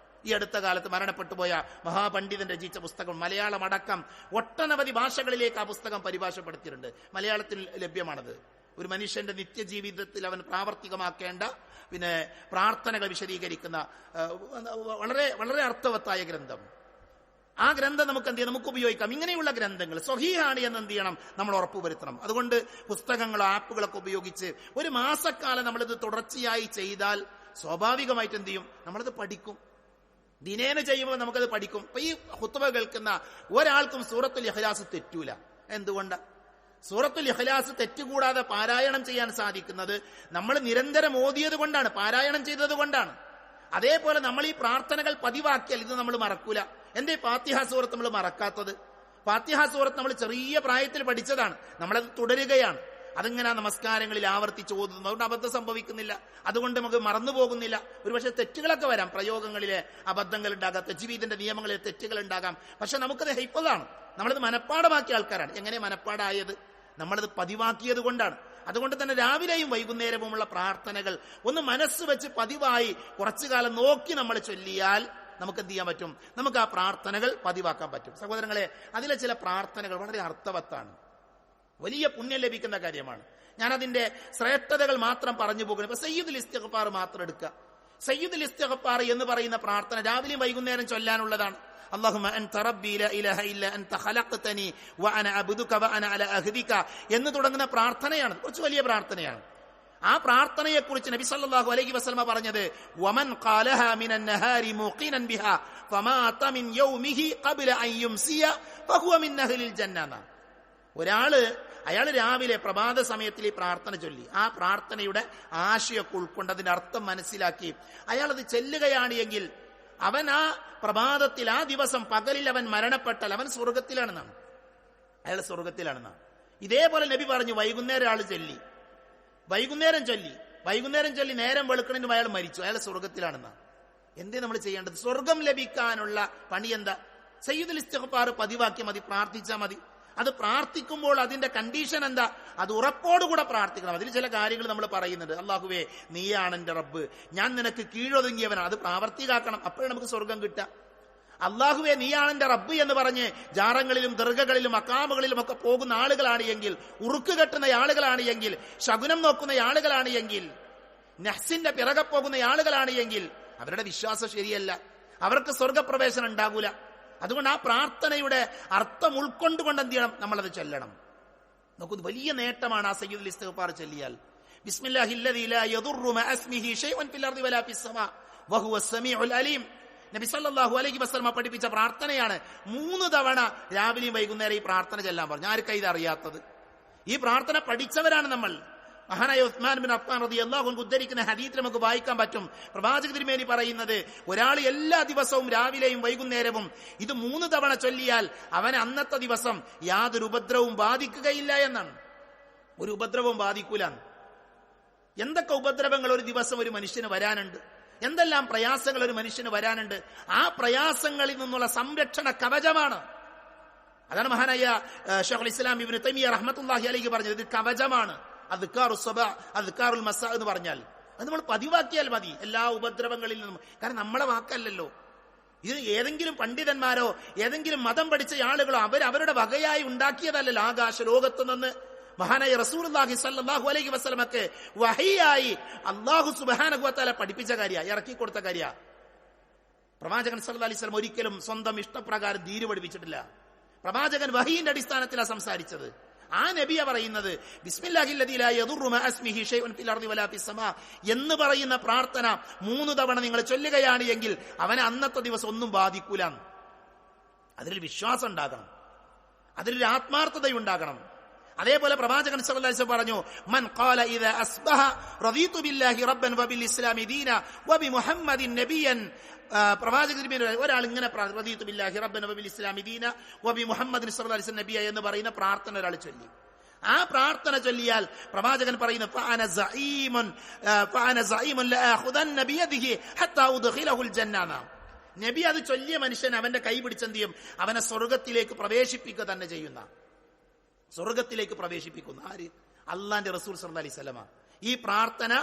ഈ അടുത്ത കാലത്ത് മരണപ്പെട്ടു പോയ മഹാപണ്ഡിതൻ രചിച്ച പുസ്തകം, മലയാളം അടക്കം ഒട്ടനവധി ഭാഷകളിലേക്ക് ആ പുസ്തകം പരിഭാഷപ്പെടുത്തിയിട്ടുണ്ട്. മലയാളത്തിൽ ലഭ്യമാണത്. ഒരു മനുഷ്യന്റെ നിത്യജീവിതത്തിൽ അവൻ പ്രാവർത്തികമാക്കേണ്ട പ്രാർത്ഥനകൾ വിശദീകരിക്കുന്ന വളരെ വളരെ അർത്ഥവത്തായ ഗ്രന്ഥം. ആ ഗ്രന്ഥം നമുക്ക് എന്ത് ചെയ്യണം? നമുക്ക് ഉപയോഗിക്കാം. ഇങ്ങനെയുള്ള ഗ്രന്ഥങ്ങൾ സ്വഹീഹാണ് എന്ന് എന്ത് ചെയ്യണം? നമ്മൾ ഉറപ്പുവരുത്തണം. അതുകൊണ്ട് പുസ്തകങ്ങളോ ആപ്പുകളൊക്കെ ഉപയോഗിച്ച് ഒരു മാസക്കാലം നമ്മളിത് തുടർച്ചയായി ചെയ്താൽ സ്വാഭാവികമായിട്ട് എന്ത് ചെയ്യും? നമ്മളത് പഠിക്കും. ദിനേന ചെയ്യുമ്പോൾ നമുക്കത് പഠിക്കും. അപ്പൊ ഈ ഖുത്ബ കേൾക്കുന്ന ഒരാൾക്കും സൂറത്തുൽ ഇഖ്ലാസ് തെറ്റൂല. എന്തുകൊണ്ടാ? സൂറത്തുൽ ഇഖ്ലാസ് തെറ്റുകൂടാതെ പാരായണം ചെയ്യാൻ സാധിക്കുന്നത് നമ്മൾ നിരന്തരം ഓതിയത് കൊണ്ടാണ്, പാരായണം ചെയ്തത് കൊണ്ടാണ്. അതേപോലെ നമ്മൾ ഈ പ്രാർത്ഥനകൾ പതിവാക്കിയാൽ ഇത് നമ്മൾ മറക്കൂല. എന്തേ ഫാത്തിഹ സൂറത്ത് നമ്മൾ മറക്കാത്തത്? ഫാത്തിഹ സൂറത്ത് നമ്മൾ ചെറിയ പ്രായത്തിൽ പഠിച്ചതാണ്, നമ്മളത് തുടരുകയാണ്. അതിങ്ങനെ നമസ്കാരങ്ങളിൽ ആവർത്തിച്ച് ഓതുന്നു. അതുകൊണ്ട് അബദ്ധം സംഭവിക്കുന്നില്ല, അതുകൊണ്ട് നമുക്ക് മറന്നു പോകുന്നില്ല. ഒരുപക്ഷെ തെറ്റുകളൊക്കെ വരാം, പ്രയോഗങ്ങളിലെ അബദ്ധങ്ങൾ ഉണ്ടാകാം, തജ്വീദിന്റെ നിയമങ്ങളിലെ തെറ്റുകൾ ഉണ്ടാകാം. പക്ഷെ നമുക്കത് ഹൈഫളാണ്, നമ്മളത് മനഃപ്പാടമാക്കിയ ആൾക്കാരാണ്. എങ്ങനെ മനഃപ്പാടായത്? നമ്മളത് പതിവാക്കിയത് കൊണ്ടാണ്. അതുകൊണ്ട് തന്നെ രാവിലെയും വൈകുന്നേരവുമുള്ള പ്രാർത്ഥനകൾ ഒന്ന് മനസ്സ് വെച്ച് പതിവായി കുറച്ചു കാലം നോക്കി നമ്മൾ ചൊല്ലിയാൽ നമുക്ക് എന്ത് ചെയ്യാൻ പറ്റും? നമുക്ക് ആ പ്രാർത്ഥനകൾ പതിവാക്കാൻ പറ്റും. സഹോദരങ്ങളെ, അതിലെ ചില പ്രാർത്ഥനകൾ വളരെ അർത്ഥവത്താണ്, വലിയ പുണ്യം ലഭിക്കുന്ന കാര്യമാണ്. ഞാനതിന്റെ ശ്രേഷ്ഠതകൾ മാത്രം പറഞ്ഞു പോകുന്നു. ഇപ്പൊ സയ്യിദുൽ ഇസ്തിഗ്ഫാർ മാത്രം എടുക്കുക. സയ്യിദുൽ ഇസ്തിഗ്ഫാർ എന്ന് പറയുന്ന പ്രാർത്ഥന രാവിലെയും വൈകുന്നേരം ചൊല്ലാനുള്ളതാണ്. അല്ലാഹുമ്മ അൻത റബ്ബി ലാ ഇലാഹ ഇല്ല അൻത ഖലഖ്തനി വഅന അബ്ദുക വഅന അലാ അഹ്ദിക എന്ന് തുടങ്ങുന്ന പ്രാർത്ഥനയാണ്. കുറച്ച് വലിയ പ്രാർത്ഥനയാണ്. ആ പ്രാർത്ഥനയെക്കുറിച്ച് നബി സല്ലല്ലാഹു അലൈഹി വസല്ലമ പറഞ്ഞത്, വമൻ ഖാലഹാ മിനൻ നഹാരി മുഖിനൻ ബിഹാ ഫമാത മിൻ യൗമിഹി ഖബ്ല അൻ യുംസിയ ഫഹുവ മിൻ അഹ്ലിൽ ജന്ന. അയാൾ രാവിലെ പ്രഭാത സമയത്തിൽ ഈ പ്രാർത്ഥന ചൊല്ലി, ആ പ്രാർത്ഥനയുടെ ആശയൊക്കെ ഉൾക്കൊണ്ട് അതിന്റെ അർത്ഥം മനസ്സിലാക്കി അയാൾ അത് ചെല്ലുകയാണ് എങ്കിൽ അവൻ ആ പ്രഭാതത്തിൽ, ആ ദിവസം പകലിൽ അവൻ മരണപ്പെട്ടാൽ അവൻ സ്വർഗത്തിലാണെന്നാണ്, അയാൾ സ്വർഗത്തിലാണെന്നാണ്. ഇതേപോലെ നബി പറഞ്ഞു, വൈകുന്നേരം ചൊല്ലി നേരം വെളുക്കണതിന് അയാൾ മരിച്ചു, അയാൾ സ്വർഗത്തിലാണെന്നാണ്. എന്തേ നമ്മൾ ചെയ്യേണ്ടത്? സ്വർഗം ലഭിക്കാനുള്ള പണി എന്താ? സയ്യിദുൽ ഇസ്തിഗ്ഫാർ പതിവാക്കി മതി, പ്രാർത്ഥിച്ചാൽ മതി. അത് പ്രാർത്ഥിക്കുമ്പോൾ അതിന്റെ കണ്ടീഷൻ എന്താ? അത് ഉറപ്പോടുകൂടെ പ്രാർത്ഥിക്കണം. അതിൽ ചില കാര്യങ്ങൾ നമ്മൾ പറയുന്നുണ്ട്. അല്ലാഹുവേ, നീയാണ് എന്റെ റബ്ബ്, ഞാൻ നിനക്ക് കീഴൊതുങ്ങിയവനാണ്. അത് പ്രാവർത്തികാക്കണം, അപ്പോഴേ നമുക്ക് സ്വർഗം കിട്ടുക. അല്ലാഹുവേ, നീയാണ് എന്റെ റബ്ബ് എന്ന് പറഞ്ഞ് ജാറങ്ങളിലും ദർഗകളിലും അക്കാമുകളിലും ഒക്കെ പോകുന്ന ആളുകളാണ് എങ്കിൽ, ഉറുക്ക് കെട്ടുന്ന ആളുകളാണ് എങ്കിൽ, ശകുനം നോക്കുന്ന ആളുകളാണ് എങ്കിൽ, നഹ്സിന്റെ പിറകെ പോകുന്ന ആളുകളാണ് എങ്കിൽ അവരുടെ വിശ്വാസം ശരിയല്ല, അവർക്ക് സ്വർഗപ്രവേശനം ഉണ്ടാകൂല. അതുകൊണ്ട് ആ പ്രാർത്ഥനയുടെ അർത്ഥം ഉൾക്കൊണ്ടുകൊണ്ട് എന്ത് ചെയ്യണം? നമ്മളത് ചൊല്ലണം. നോക്കൂ, വലിയ നേട്ടമാണ് ആ സയ്യിദുൽ ഇസ്തിഗ്ഫാർ ചൊല്ലിയാൽ. ബിസ്മില്ലാഹില്ലദീ ലാ യദുറു മഅ ഇസ്മിഹി ശൈഉൻ ഫിൽ അർദി വലാ ഫിസ് സമാ വഹുവസ് സമീഉൽ അലീം. നബി സല്ലല്ലാഹു അലൈഹി വസല്ലം പഠിപ്പിച്ച പ്രാർത്ഥനയാണ്. 3 തവണ രാവിലെയും വൈകുന്നേരം ഈ പ്രാർത്ഥന ചൊല്ലാൻ പറഞ്ഞു. ആർക്കാ ഇത് അറിയാത്തത്? ഈ പ്രാർത്ഥന പഠിച്ചവരാണ് നമ്മൾ. മഹാനായ ഉസ്മാൻ ബിൻ അഫ്ഫാൻ റളിയല്ലാഹു അൻഹു ഉദ്ധരിക്കുന്ന ഹദീസിൽ നമുക്ക് വായിക്കാൻ പറ്റും. പ്രവാചക തിരുമേനി പറയുന്നത്, ഒരാൾ എല്ലാ ദിവസവും രാവിലെയും വൈകുന്നേരവും ഇത് 3 തവണ ചൊല്ലിയാൽ അവന് അന്നത്തെ ദിവസം യാതൊരു ഉപദ്രവവും ബാധിക്കുകയില്ല എന്നാണ്. ഒരു ഉപദ്രവവും ബാധിക്കൂല. എന്തൊക്കെ ഉപദ്രവങ്ങൾ ഒരു ദിവസം ഒരു മനുഷ്യന് വരാനുണ്ട്, എന്തെല്ലാം പ്രയാസങ്ങൾ ഒരു മനുഷ്യന് വരാനുണ്ട്. ആ പ്രയാസങ്ങളിൽ നിന്നുള്ള സംരക്ഷണ കവചമാണ്. അതാണ് മഹാനായ ശൈഖുൽ ഇസ്ലാം ഇബ്നു തൈമിയ്യ റഹ്മത്തുള്ളാഹി അലൈഹി പറഞ്ഞത്, ഇത് കവചമാണ്. അദ്കാറുസ് സബാ അദ്കാറുൽ മസാ എന്ന് പറഞ്ഞാൽ അത് നമ്മൾ പതിവാക്കിയാൽ മതി എല്ലാ ഉപദ്രവങ്ങളിൽ നിന്നും. കാരണം നമ്മളെ വാക്കല്ലല്ലോ ഇത്. ഏതെങ്കിലും പണ്ഡിതന്മാരോ ഏതെങ്കിലും മതം പഠിച്ച ആളുകളോ അവരുടെ വകയായി ഉണ്ടാക്കിയതല്ലല്ലോ. ആകാശ ലോകത്ത് നിന്ന് മഹാനായ റസൂലുള്ളാഹി സ്വല്ലല്ലാഹു അലൈഹി വസല്ലമക്ക് വഹയ്യായി അല്ലാഹു സുബ്ഹാനഹു വ തആല പഠിപ്പിച്ച കാര്യ, ഇറക്കി കൊടുത്ത കാര്യ. പ്രവാചകൻ സല്ലല്ലാഹു അലൈഹി വസല്ലം ഒരിക്കലും സ്വന്തം ഇഷ്ടപ്രകാരം ദീന് പഠിപ്പിച്ചിട്ടില്ല. പ്രവാചകൻ വഹയിന്റെ അടിസ്ഥാനത്തിലാണ് സംസാരിച്ചത്. ആ നബിയ പറയുന്നത് ബിസ്മില്ലാഹില്ലദീ ലാ യദുറു മഅ ഇസ്മിഹി ശൈഉൻ ഫിൽ അർദി വലാ ഫിസ് സമാ എന്ന് പറയുന്ന പ്രാർത്ഥന 3 തവണ നിങ്ങൾ ചൊല്ലുകയാണ് എങ്കിൽ അവനെ അന്നത്തെ ദിവസം ഒന്നും ബാധിക്കൂല. അതിൽ വിശ്വാസം ഉണ്ടാകണം, അതിലൊരു ആത്മാർത്ഥതയുണ്ടാകണം. അതേപോലെ പ്രവാചകൻ സല്ലല്ലാഹു അലൈഹി വസല്ലം പറഞ്ഞു, മൻ ഖാല ഇദാ അസ്ബഹ റദീതു ബില്ലാഹി റബ്ബൻ വബിൽ ഇസ്ലാമി ദീന വബി മുഹമ്മദിൻ നബിയൻ. പ്രവാചകൻ ഒരാൾ ഇങ്ങനെ റദീതു ബില്ലാഹി റബ്ബൻ വബിൽ ഇസ്ലാമി ദീന വബി മുഹമ്മദിൻ സല്ലല്ലാഹു അലൈഹി വസല്ലം നബിയ എന്ന് പറയുന്ന പ്രാർത്ഥന ഒരാൾ ചൊല്ലി, ആ പ്രാർത്ഥന ചൊല്ലിയാൽ പ്രവാചകൻ പറയുന്നു ഫഅന സഈമുൻ ലഅഖുദന്ന ബിയദിഹി ഹത്താ ഉദ്ഖിലഹുൽ ജന്നന. നബി അത് ചൊല്ലിയ മനുഷ്യൻ അവന്റെ കൈ പിടിച്ചെന്ത് ചെയ്യും? അവനെ സ്വർഗത്തിലേക്ക് പ്രവേശിപ്പിക്കുക തന്നെ ചെയ്യുന്ന, സ്വർഗത്തിലേക്ക് പ്രവേശിപ്പിക്കുന്ന ആര്? അള്ളാന്റെ റസൂൽ സല്ലല്ലാഹു അലൈഹി വസല്ലമ. ഈ പ്രാർത്ഥന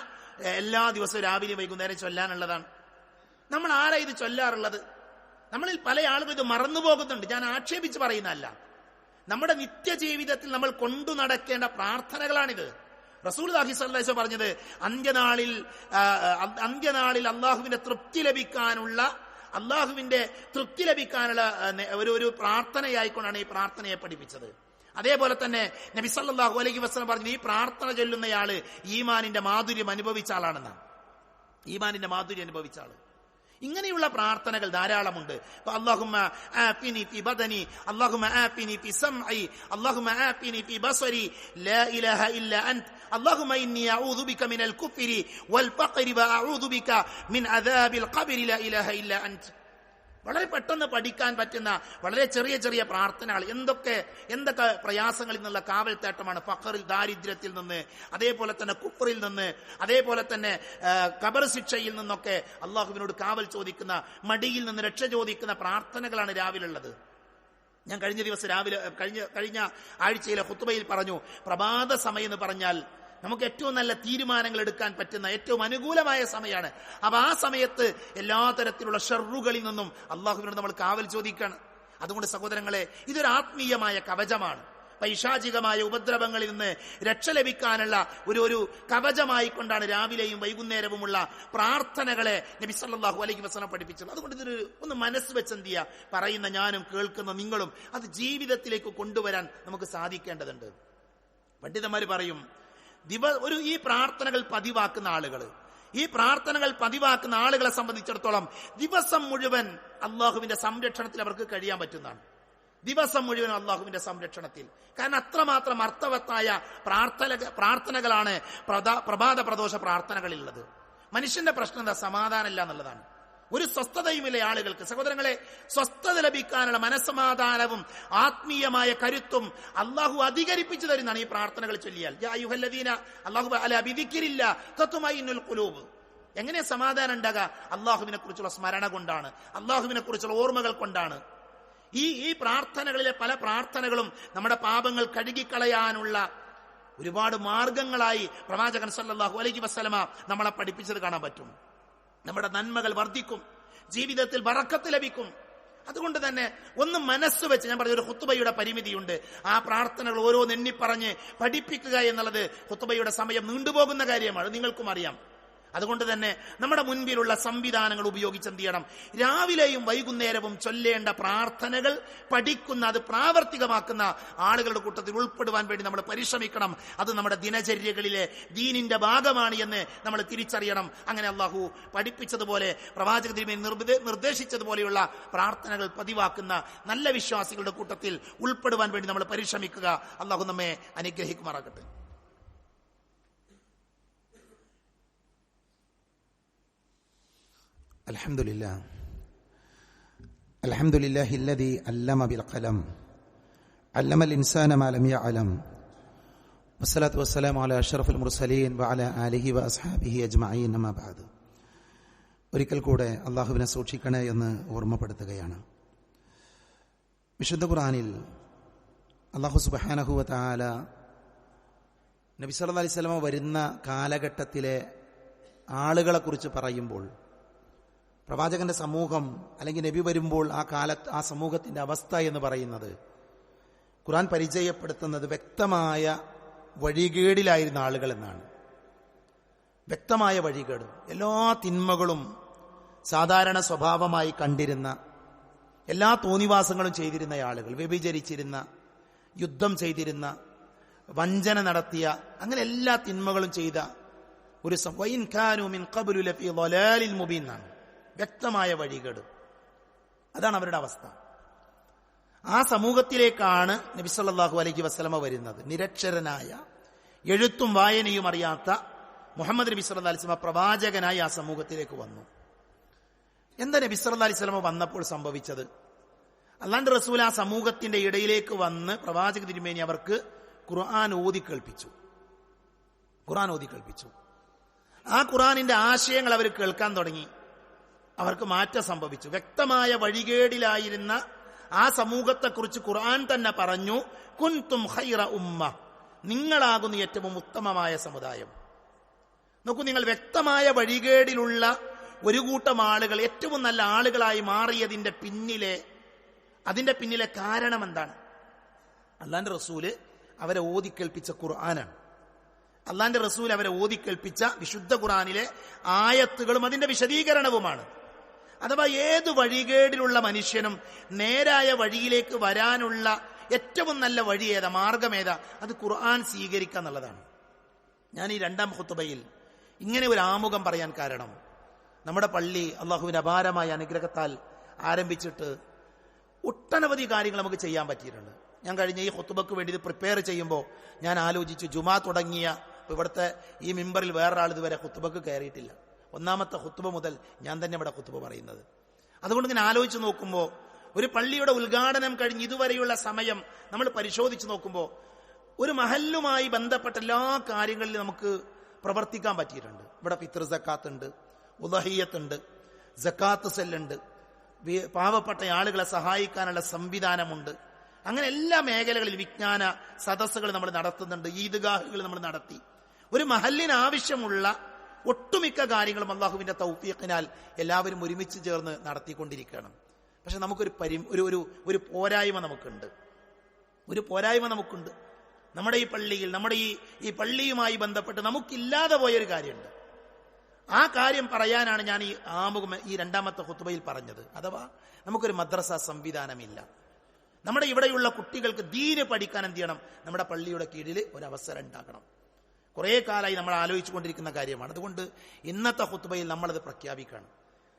എല്ലാ ദിവസവും രാവിലെ വൈകുന്നേരം ചൊല്ലാനുള്ളതാണ്. നമ്മൾ ആരാ ഇത് ചൊല്ലാറുള്ളത്? നമ്മളിൽ പല ആളുകളും ഇത് മറന്നുപോകുന്നുണ്ട്. ഞാൻ ആക്ഷേപിച്ച് പറയുന്നതല്ല, നമ്മുടെ നിത്യജീവിതത്തിൽ നമ്മൾ കൊണ്ടു നടക്കേണ്ട പ്രാർത്ഥനകളാണിത്. റസൂലുള്ളാഹി സ്വല്ലല്ലാഹു അലൈഹി വസല്ലം പറഞ്ഞത് അന്ത്യനാളിൽ അള്ളാഹുവിന്റെ തൃപ്തി ലഭിക്കാനുള്ള ഒരു പ്രാർത്ഥനയായിക്കൊണ്ടാണ് ഈ പ്രാർത്ഥനയെ പഠിപ്പിച്ചത്. അതേപോലെ തന്നെ നബി സല്ലല്ലാഹു അലൈഹി വസല്ലം പറഞ്ഞു, ഈ പ്രാർത്ഥന ചൊല്ലുന്നയാള് ഈമാനിന്റെ മാധുര്യം അനുഭവിച്ച ആളാണെന്നാണ്. ഈമാനിന്റെ മാധുര്യം അനുഭവിച്ച ആള്. ഇങ്ങനെയുള്ള പ്രാർത്ഥനകൾ ധാരാളമുണ്ട്. അല്ലാഹുമ്മ ആഫിനി ഫി ബദനി, അല്ലാഹുമ്മ ആഫിനി ഫി സംഇ, അല്ലാഹുമ്മ ആഫിനി ഫി ബസരി, ലാ ഇലാഹ ഇല്ലാ അൻത, അല്ലാഹുമ്മ ഇന്നി അഊദു ബിക മിനൽ കുഫ്രി വൽ ഫഖ്രി വ അഊദു ബിക മിൻ അദാബിൽ ഖബ്രി, ലാ ഇലാഹ ഇല്ലാ അൻത. വളരെ പെട്ടെന്ന് പഠിക്കാൻ പറ്റുന്ന വളരെ ചെറിയ ചെറിയ പ്രാർത്ഥനകൾ. എന്തൊക്കെ പ്രയാസങ്ങളിൽ നിന്നുള്ള കാവൽ തേട്ടമാണ്. ഫഖറിൽ, ദാരിദ്ര്യത്തിൽ നിന്ന്, അതേപോലെ തന്നെ കുഫറിൽ നിന്ന്, അതേപോലെ തന്നെ ഖബർ ശിക്ഷയിൽ നിന്നൊക്കെ അള്ളാഹുവിനോട് കാവൽ ചോദിക്കുന്ന, മടിയിൽ നിന്ന് രക്ഷ ചോദിക്കുന്ന പ്രാർത്ഥനകളാണ് രാവിലുള്ളത്. ഞാൻ കഴിഞ്ഞ ആഴ്ചയിലെ ഖുത്ബയിൽ പറഞ്ഞു, പ്രഭാത സമയം എന്ന് പറഞ്ഞാൽ നമുക്ക് ഏറ്റവും നല്ല തീരുമാനങ്ങൾ എടുക്കാൻ പറ്റുന്ന ഏറ്റവും അനുകൂലമായ സമയമാണ്. അപ്പൊ ആ സമയത്ത് എല്ലാ തരത്തിലുള്ള ഷർറുകളിൽ നിന്നും അള്ളാഹുവിനോട് നമ്മൾ കാവൽ ചോദിക്കണം. അതുകൊണ്ട് സഹോദരങ്ങളെ, ഇതൊരു ആത്മീയമായ കവചമാണ്. പൈശാചികമായ ഉപദ്രവങ്ങളിൽ നിന്ന് രക്ഷ ലഭിക്കാനുള്ള ഒരു കവചമായി കൊണ്ടാണ് രാവിലെയും വൈകുന്നേരവുമുള്ള പ്രാർത്ഥനകളെ നബി സല്ലല്ലാഹു അലൈഹി വസല്ലം പഠിപ്പിച്ചത്. അതുകൊണ്ട് ഇതൊരു ഒന്ന് മനസ്സ് വെച്ചെന്ത് ചെയ്യുക, പറയുന്ന ഞാനും കേൾക്കുന്ന നിങ്ങളും അത് ജീവിതത്തിലേക്ക് കൊണ്ടുവരാൻ നമുക്ക് സാധിക്കേണ്ടതുണ്ട്. പണ്ഡിതന്മാര് പറയും, ഈ പ്രാർത്ഥനകൾ പതിവാക്കുന്ന ആളുകളെ സംബന്ധിച്ചിടത്തോളം ദിവസം മുഴുവൻ അള്ളാഹുവിന്റെ സംരക്ഷണത്തിൽ അവർക്ക് കഴിയാൻ പറ്റുന്നതാണ്. ദിവസം മുഴുവൻ അള്ളാഹുവിന്റെ സംരക്ഷണത്തിൽ. കാരണം അത്രമാത്രം അർത്ഥവത്തായ പ്രാർത്ഥനകളാണ് പ്രഭാത പ്രദോഷ പ്രാർത്ഥനകളിലുള്ളത്. മനുഷ്യന്റെ പ്രശ്നം എന്താ? സമാധാനമില്ല എന്നുള്ളതാണ്. ഒരു സ്വസ്ഥതയുമില്ല ആളുകൾക്ക്. സഹോദരങ്ങളെ, സ്വസ്ഥത ലഭിക്കാനുള്ള മനസ്സമാധാനവും ആത്മീയമായ കരുത്തും അള്ളാഹു അധികരിപ്പിച്ചു തരുന്നതാണ് ഈ പ്രാർത്ഥനകൾ ചൊല്ലിയാൽ. യാ അയ്യുഹല്ലദീന അല്ലാഹു അലാ ബിദിക്രില്ലാ തത്മഇന്നുൽ ഖുലൂബ്. എങ്ങനെ സമാധാനം ഉണ്ടാകുക? അള്ളാഹുവിനെ കുറിച്ചുള്ള സ്മരണ കൊണ്ടാണ്, അള്ളാഹുവിനെ കുറിച്ചുള്ള ഓർമ്മകൾ കൊണ്ടാണ്. ഈ പ്രാർത്ഥനകളിലെ പല പ്രാർത്ഥനകളും നമ്മുടെ പാപങ്ങൾ കഴുകിക്കളയാനുള്ള ഒരുപാട് മാർഗങ്ങളായി പ്രവാചകൻ സല്ലല്ലാഹു അലൈഹി വസല്ലമ നമ്മളെ പഠിപ്പിച്ചത് കാണാൻ പറ്റും. നമ്മുടെ നന്മകൾ വർദ്ധിക്കും, ജീവിതത്തിൽ ബറക്കത്ത് ലഭിക്കും. അതുകൊണ്ട് തന്നെ ഒന്ന് മനസ്സ് വെച്ച്, ഞാൻ പറഞ്ഞ ഒരു ഖുത്ബയുടെ പരിമിതിയുണ്ട്, ആ പ്രാർത്ഥനകൾ ഓരോന്ന് എണ്ണിപ്പറഞ്ഞ് പഠിപ്പിക്കുക എന്നുള്ളത് ഖുത്ബയുടെ സമയം നീണ്ടുപോകുന്ന കാര്യമാണ്, നിങ്ങൾക്കും അറിയാം. അതുകൊണ്ട് തന്നെ നമ്മുടെ മുൻപിലുള്ള സംവിധാനങ്ങൾ ഉപയോഗിച്ച് എന്ത് ചെയ്യണം? രാവിലെയും വൈകുന്നേരവും ചൊല്ലേണ്ട പ്രാർത്ഥനകൾ പഠിക്കുന്ന, അത് പ്രാവർത്തികമാക്കുന്ന ആളുകളുടെ കൂട്ടത്തിൽ ഉൾപ്പെടുവാൻ വേണ്ടി നമ്മൾ പരിശ്രമിക്കണം. അത് നമ്മുടെ ദിനചര്യകളിലെ ദീനിന്റെ ഭാഗമാണ് എന്ന് നമ്മൾ തിരിച്ചറിയണം. അങ്ങനെ അള്ളാഹു പഠിപ്പിച്ചതുപോലെ, പ്രവാചക തിരുമേനി നിർദ്ദേശിച്ചതുപോലെയുള്ള പ്രാർത്ഥനകൾ പതിവാക്കുന്ന നല്ല വിശ്വാസികളുടെ കൂട്ടത്തിൽ ഉൾപ്പെടുവാൻ വേണ്ടി നമ്മൾ പരിശ്രമിക്കുക. അള്ളാഹു നമ്മെ അനുഗ്രഹിക്കുമാറാകട്ടെ. അൽഹംദുലില്ലാഹി അല്ലദീ അല്ലമ ബിൽ ഖലം അല്ലമ അൽ ഇൻസാന മാ ലം യഅലം വസ്സലാത്തു വസ്സലാമു അലാ അഷ്റഫുൽ മുർസലീൻ വഅലാ ആലിഹി വഅസ്ഹാബിഹി അജ്മഈൻ അമ്മാ ബഅദ്. ഒരിക്കൽ കൂടെ അള്ളാഹുവിനെ സൂക്ഷിക്കണേ എന്ന് ഓർമ്മപ്പെടുത്തുകയാണ്. വിശുദ്ധ ഖുർആനിൽ അല്ലാഹു സുബ്ഹാനഹു വ തആല നബി സല്ലല്ലാഹു അലൈഹി വസല്ലം വരുന്ന കാലഘട്ടത്തിലെ ആളുകളെക്കുറിച്ച് പറയുമ്പോൾ, പ്രവാചകന്റെ സമൂഹം അല്ലെങ്കിൽ നബി വരുമ്പോൾ ആ സമൂഹത്തിന്റെ അവസ്ഥ എന്ന് പറയുന്നത് ഖുർആൻ പരിചയപ്പെടുത്തുന്നത് വ്യക്തമായ വഴികേടിലായിരുന്ന ആളുകൾ എന്നാണ്. വ്യക്തമായ വഴികേട്, എല്ലാ തിന്മകളും സാധാരണ സ്വഭാവമായി കണ്ടിരുന്ന, എല്ലാ തോന്നിവാസങ്ങളും ചെയ്തിരുന്ന ആളുകൾ, വ്യഭിചരിച്ചിരുന്ന, യുദ്ധം ചെയ്തിരുന്ന, വഞ്ചന നടത്തിയ, അങ്ങനെ എല്ലാ തിന്മകളും ചെയ്ത ഒരു വഇൻ കാനൂ മിൻ ഖബ്ലു ലഫീ ളലാലിൽ മുബീൻ എന്നാണ്. വ്യക്തമായ വഴികേട്, അതാണ് അവരുടെ അവസ്ഥ. ആ സമൂഹത്തിലേക്കാണ് നബി സല്ലല്ലാഹു അലൈഹി വസല്ലമ വരുന്നത്. നിരക്ഷരനായ, എഴുത്തും വായനയും അറിയാത്ത മുഹമ്മദ് നബി സല്ലല്ലാഹു അലൈഹി വസല്ലമ പ്രവാചകനായി ആ സമൂഹത്തിലേക്ക് വന്നു. എന്താ നബി സല്ലല്ലാഹു അലൈഹി വസല്ലമ വന്നപ്പോൾ സംഭവിച്ചത്? അല്ലാഹുവിന്റെ റസൂൽ ആ സമൂഹത്തിന്റെ ഇടയിലേക്ക് വന്ന് പ്രവാചക തിരുമേനി അവർക്ക് ഖുർആൻ ഓതി കേൾപ്പിച്ചു. ആ ഖുർആനിന്റെ ആശയങ്ങൾ അവർ കേൾക്കാൻ തുടങ്ങി. അവർക്ക് മാറ്റം സംഭവിച്ചു. വ്യക്തമായ വഴികേടിലായിരുന്ന ആ സമൂഹത്തെക്കുറിച്ച് ഖുർആൻ തന്നെ പറഞ്ഞു, കുൻതും ഖൈറ ഉമ്മ, നിങ്ങളാകുന്നു ഏറ്റവും ഉത്തമമായ സമുദായം. നോക്കൂ, നിങ്ങൾ വ്യക്തമായ വഴികേടിലുള്ള ഒരു കൂട്ടം ആളുകൾ ഏറ്റവും നല്ല ആളുകളായി മാറിയതിന്റെ പിന്നിലെ കാരണം എന്താണ്? അല്ലാഹുവിന്റെ റസൂല് അവരെ ഓതിക്കേൽപ്പിച്ച ഖുർആനാണ്. അല്ലാഹുവിന്റെ റസൂൽ അവരെ ഓതിക്കേൽപ്പിച്ച വിശുദ്ധ ഖുർആനിലെ ആയത്തുകളും അതിന്റെ വിശദീകരണവുമാണ്. അഥവാ ഏത് വഴികേടിലുള്ള മനുഷ്യനും നേരായ വഴിയിലേക്ക് വരാനുള്ള ഏറ്റവും നല്ല വഴി ഏതാ, മാർഗമേതാ? അത് ഖുർആൻ സ്വീകരിക്കുക എന്നുള്ളതാണ്. ഞാൻ ഈ രണ്ടാം ഖുത്ബയിൽ ഇങ്ങനെ ഒരു ആമുഖം പറയാൻ കാരണം, നമ്മുടെ പള്ളി അള്ളാഹുവിന്റെ അപാരമായ അനുഗ്രഹത്താൽ ആരംഭിച്ചിട്ട് ഒട്ടനവധി കാര്യങ്ങൾ നമുക്ക് ചെയ്യാൻ പറ്റിയിട്ടുണ്ട്. ഞാൻ കഴിഞ്ഞ ഈ ഖുത്ബക്ക് വേണ്ടി ഇത് പ്രിപ്പയർ ചെയ്യുമ്പോൾ ഞാൻ ആലോചിച്ചു, ജുമാ തുടങ്ങിയ ഇവിടുത്തെ ഈ മിമ്പറിൽ വേറൊരാൾ ഇതുവരെ ഖുത്ബക്ക് കയറിയിട്ടില്ല. ഒന്നാമത്തെ ഖുത്ബ മുതൽ ഞാൻ തന്നെ ഇവിടെ ഖുത്ബ പറയുന്നത്. അതുകൊണ്ട് ഇങ്ങനെ ആലോചിച്ച് നോക്കുമ്പോൾ, ഒരു പള്ളിയുടെ ഉദ്ഘാടനം കഴിഞ്ഞ് ഇതുവരെയുള്ള സമയം നമ്മൾ പരിശോധിച്ച് നോക്കുമ്പോൾ ഒരു മഹല്ലുമായി ബന്ധപ്പെട്ട എല്ലാ കാര്യങ്ങളിലും നമുക്ക് പ്രവർത്തിക്കാൻ പറ്റിയിട്ടുണ്ട്. ഇവിടെ ഫിത്ർ സക്കാത്ത് ഉണ്ട്, ഉദഹിയ്യത്തുണ്ട്, സക്കാത്ത് സെല്ലുണ്ട്, പാവപ്പെട്ട ആളുകളെ സഹായിക്കാനുള്ള സംവിധാനമുണ്ട്. അങ്ങനെ എല്ലാ മേഖലകളിൽ വിജ്ഞാന സദസ്സുകൾ നമ്മൾ നടത്തുന്നുണ്ട്, ഈദ്ഗാഹുകൾ നമ്മൾ നടത്തി. ഒരു മഹല്ലിന് ആവശ്യമുള്ള ഒട്ടുമിക്ക കാര്യങ്ങളും അള്ളാഹുവിന്റെ തൗഫീഖിനാൽ എല്ലാവരും ഒരുമിച്ച് ചേർന്ന് നടത്തിക്കൊണ്ടിരിക്കണം. പക്ഷെ നമുക്കൊരു ഒരു പോരായ്മ നമുക്കുണ്ട്. നമ്മുടെ ഈ പള്ളിയിൽ, നമ്മുടെ ഈ പള്ളിയുമായി ബന്ധപ്പെട്ട് നമുക്കില്ലാതെ പോയൊരു കാര്യമുണ്ട്. ആ കാര്യം പറയാനാണ് ഞാൻ ഈ ആമുഖം, ഈ രണ്ടാമത്തെ ഖുത്ബയിൽ പറഞ്ഞത്. അഥവാ നമുക്കൊരു മദ്രസ സംവിധാനമില്ല. നമ്മുടെ ഇവിടെയുള്ള കുട്ടികൾക്ക് ദീന് പഠിക്കാൻ എന്ത് ചെയ്യണം? നമ്മുടെ പള്ളിയുടെ കീഴിൽ ഒരു അവസരം ഉണ്ടാക്കണം. കുറേ കാലമായി നമ്മൾ ആലോചിച്ചു കൊണ്ടിരിക്കുന്ന കാര്യമാണ്. അതുകൊണ്ട് ഇന്നത്തെ ഖുത്ബയിൽ നമ്മളത് പ്രഖ്യാപിക്കണം.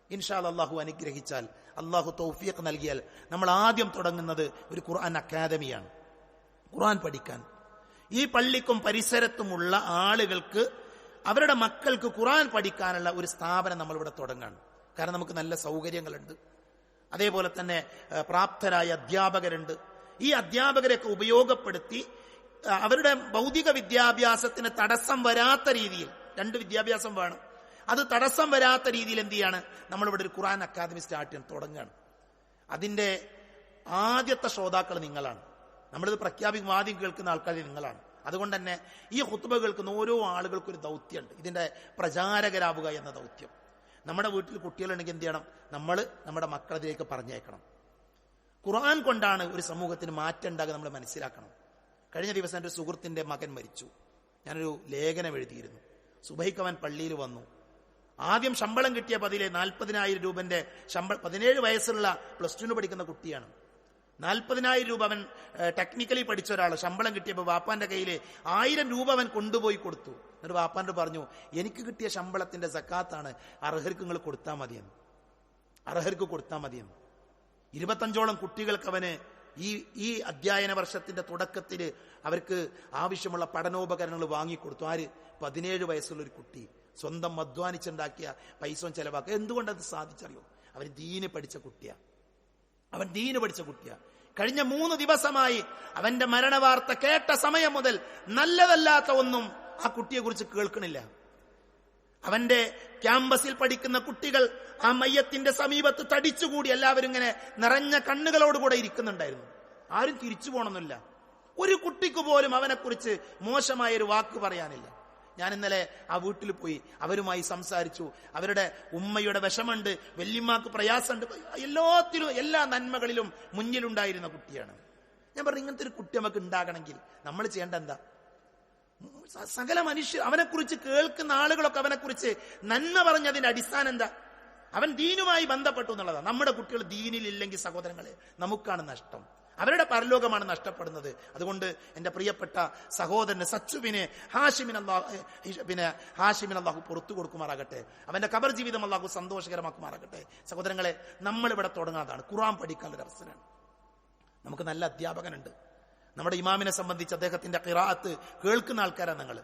ഇൻഷാ അല്ലാഹു അനുഗ്രഹിച്ചാൽ, അള്ളാഹു തൗഫീഖ് നൽകിയാൽ, നമ്മൾ ആദ്യം തുടങ്ങുന്നത് ഒരു ഖുർആൻ അക്കാദമിയാണ്. ഖുർആൻ പഠിക്കാൻ ഈ പള്ളിക്കും പരിസരത്തുമുള്ള ആളുകൾക്ക്, അവരുടെ മക്കൾക്ക് ഖുർആൻ പഠിക്കാനുള്ള ഒരു സ്ഥാപനം നമ്മളിവിടെ തുടങ്ങാണ്. കാരണം നമുക്ക് നല്ല സൗകര്യങ്ങളുണ്ട്, അതേപോലെ തന്നെ പ്രാപ്തരായ അധ്യാപകരുണ്ട്. ഈ അധ്യാപകരെയൊക്കെ ഉപയോഗപ്പെടുത്തി അവരുടെ ഭൗതിക വിദ്യാഭ്യാസത്തിന് തടസ്സം വരാത്ത രീതിയിൽ, 2 വിദ്യാഭ്യാസം വേണം, അത് തടസ്സം വരാത്ത രീതിയിൽ എന്ത് ചെയ്യാണ്? നമ്മളിവിടെ ഒരു ഖുർആൻ അക്കാദമി സ്റ്റാർട്ട് ചെയ്യാൻ തുടങ്ങുകയാണ്. അതിന്റെ ആദ്യത്തെ ശ്രോതാക്കൾ നിങ്ങളാണ്. നമ്മളിത് പ്രഖ്യാപിക്കും ആദ്യം കേൾക്കുന്ന ആൾക്കാർ നിങ്ങളാണ്. അതുകൊണ്ട് തന്നെ ഈ ഖുത്ബ കേൾക്കുന്ന ഓരോ ആളുകൾക്കും ഒരു ദൗത്യമുണ്ട്, ഇതിന്റെ പ്രചാരകരാവുക എന്ന ദൗത്യം. നമ്മുടെ വീട്ടിൽ കുട്ടികളുണ്ടെങ്കിൽ എന്ത് ചെയ്യണം? നമ്മൾ നമ്മുടെ മക്കളതിലേക്ക് പറഞ്ഞേക്കണം. ഖുർആൻ കൊണ്ടാണ് ഒരു സമൂഹത്തിന് മാറ്റം ഉണ്ടാകുക, നമ്മൾ മനസ്സിലാക്കണം. കഴിഞ്ഞ ദിവസം എൻ്റെ ഒരു സുഹൃത്തിന്റെ മകൻ മരിച്ചു. ഞാനൊരു ലേഖനം എഴുതിയിരുന്നു. സുബഹിക്കവൻ പള്ളിയിൽ വന്നു. ആദ്യം ശമ്പളം കിട്ടിയ പതിലെ 40,000 രൂപന്റെ ശമ്പളം, 17 വയസ്സുള്ള +2 പഠിക്കുന്ന കുട്ടിയാണ്. 40,000 രൂപ അവൻ ടെക്നിക്കലി പഠിച്ച ഒരാൾ ശമ്പളം കിട്ടിയപ്പോൾ വാപ്പാന്റെ കയ്യിൽ 1000 രൂപ അവൻ കൊണ്ടുപോയി കൊടുത്തു. എന്നിട്ട് വാപ്പാന്റെ പറഞ്ഞു, എനിക്ക് കിട്ടിയ ശമ്പളത്തിന്റെ സക്കാത്താണ്, അർഹർക്ക് നിങ്ങൾ കൊടുത്താൽ മതിയെന്ന്. 25ഓളം കുട്ടികൾക്ക് അവന് ഈ അധ്യയന വർഷത്തിന്റെ തുടക്കത്തിൽ അവർക്ക് ആവശ്യമുള്ള പഠനോപകരണങ്ങൾ വാങ്ങിക്കൊടുത്തു. ആര്? 17 വയസ്സുള്ള ഒരു കുട്ടി സ്വന്തം അധ്വാനിച്ചുണ്ടാക്കിയ പൈസ ചെലവാക്കുക. എന്തുകൊണ്ടത് സാധിച്ചറിയോ? അവൻ ദീന് പഠിച്ച കുട്ടിയാ. കഴിഞ്ഞ 3 ദിവസമായി അവന്റെ മരണവാർത്ത കേട്ട സമയം മുതൽ നല്ലതല്ലാത്ത ഒന്നും ആ കുട്ടിയെ കുറിച്ച് കേൾക്കണില്ല. അവന്റെ ക്യാമ്പസിൽ പഠിക്കുന്ന കുട്ടികൾ ആ മയ്യത്തിന്റെ സമീപത്ത് തടിച്ചുകൂടി എല്ലാവരും ഇങ്ങനെ നിറഞ്ഞ കണ്ണുകളോടുകൂടെ ഇരിക്കുന്നുണ്ടായിരുന്നു. ആരും തിരിച്ചു പോകണമെന്നില്ല. ഒരു കുട്ടിക്ക് പോലും അവനെക്കുറിച്ച് മോശമായൊരു വാക്ക് പറയാനില്ല. ഞാൻ ഇന്നലെ ആ വീട്ടിൽ പോയി അവരുമായി സംസാരിച്ചു. അവരുടെ ഉമ്മയുടെ വിഷമുണ്ട്, വല്യമ്മക്ക് പ്രയാസമുണ്ട്, എല്ലാത്തിലും എല്ലാ നന്മകളിലും മുന്നിലുണ്ടായിരുന്ന കുട്ടിയാണ്. ഞാൻ പറഞ്ഞു, ഇങ്ങനത്തെ ഒരു കുട്ടി നമുക്ക് ഉണ്ടാകണമെങ്കിൽ നമ്മൾ ചെയ്യേണ്ട എന്താ? സകല മനുഷ്യർ അവനെക്കുറിച്ച് കേൾക്കുന്ന ആളുകളൊക്കെ അവനെക്കുറിച്ച് നന്മ പറഞ്ഞതിന്റെ അടിസ്ഥാനം എന്താ? അവൻ ദീനുമായി ബന്ധപ്പെട്ടു എന്നുള്ളതാണ്. നമ്മുടെ കുട്ടികൾ ദീനിലില്ലെങ്കിൽ സഹോദരങ്ങളെ നമുക്കാണ് നഷ്ടം, അവരുടെ പരലോകമാണ് നഷ്ടപ്പെടുന്നത്. അതുകൊണ്ട് എന്റെ പ്രിയപ്പെട്ട സഹോദരന് സച്ചുവിനെ ഹാഷിമിന് അള്ളാഹു പുറത്തു കൊടുക്കുമാറാകട്ടെ. അവന്റെ ഖബർ ജീവിതം അള്ളാഹു സന്തോഷകരമാക്കുമാറാകട്ടെ. സഹോദരങ്ങളെ, നമ്മളിവിടെ തുടങ്ങാതാണ് ഖുർആൻ പഠിക്കാനുള്ള അവസരമാണ്. നമുക്ക് നല്ല അധ്യാപകനുണ്ട്. നമ്മുടെ ഇമാമിനെ സംബന്ധിച്ച് അദ്ദേഹത്തിന്റെ ഖിറാഅത്ത് കേൾക്കുന്ന ആൾക്കാരാണ് നിങ്ങൾ.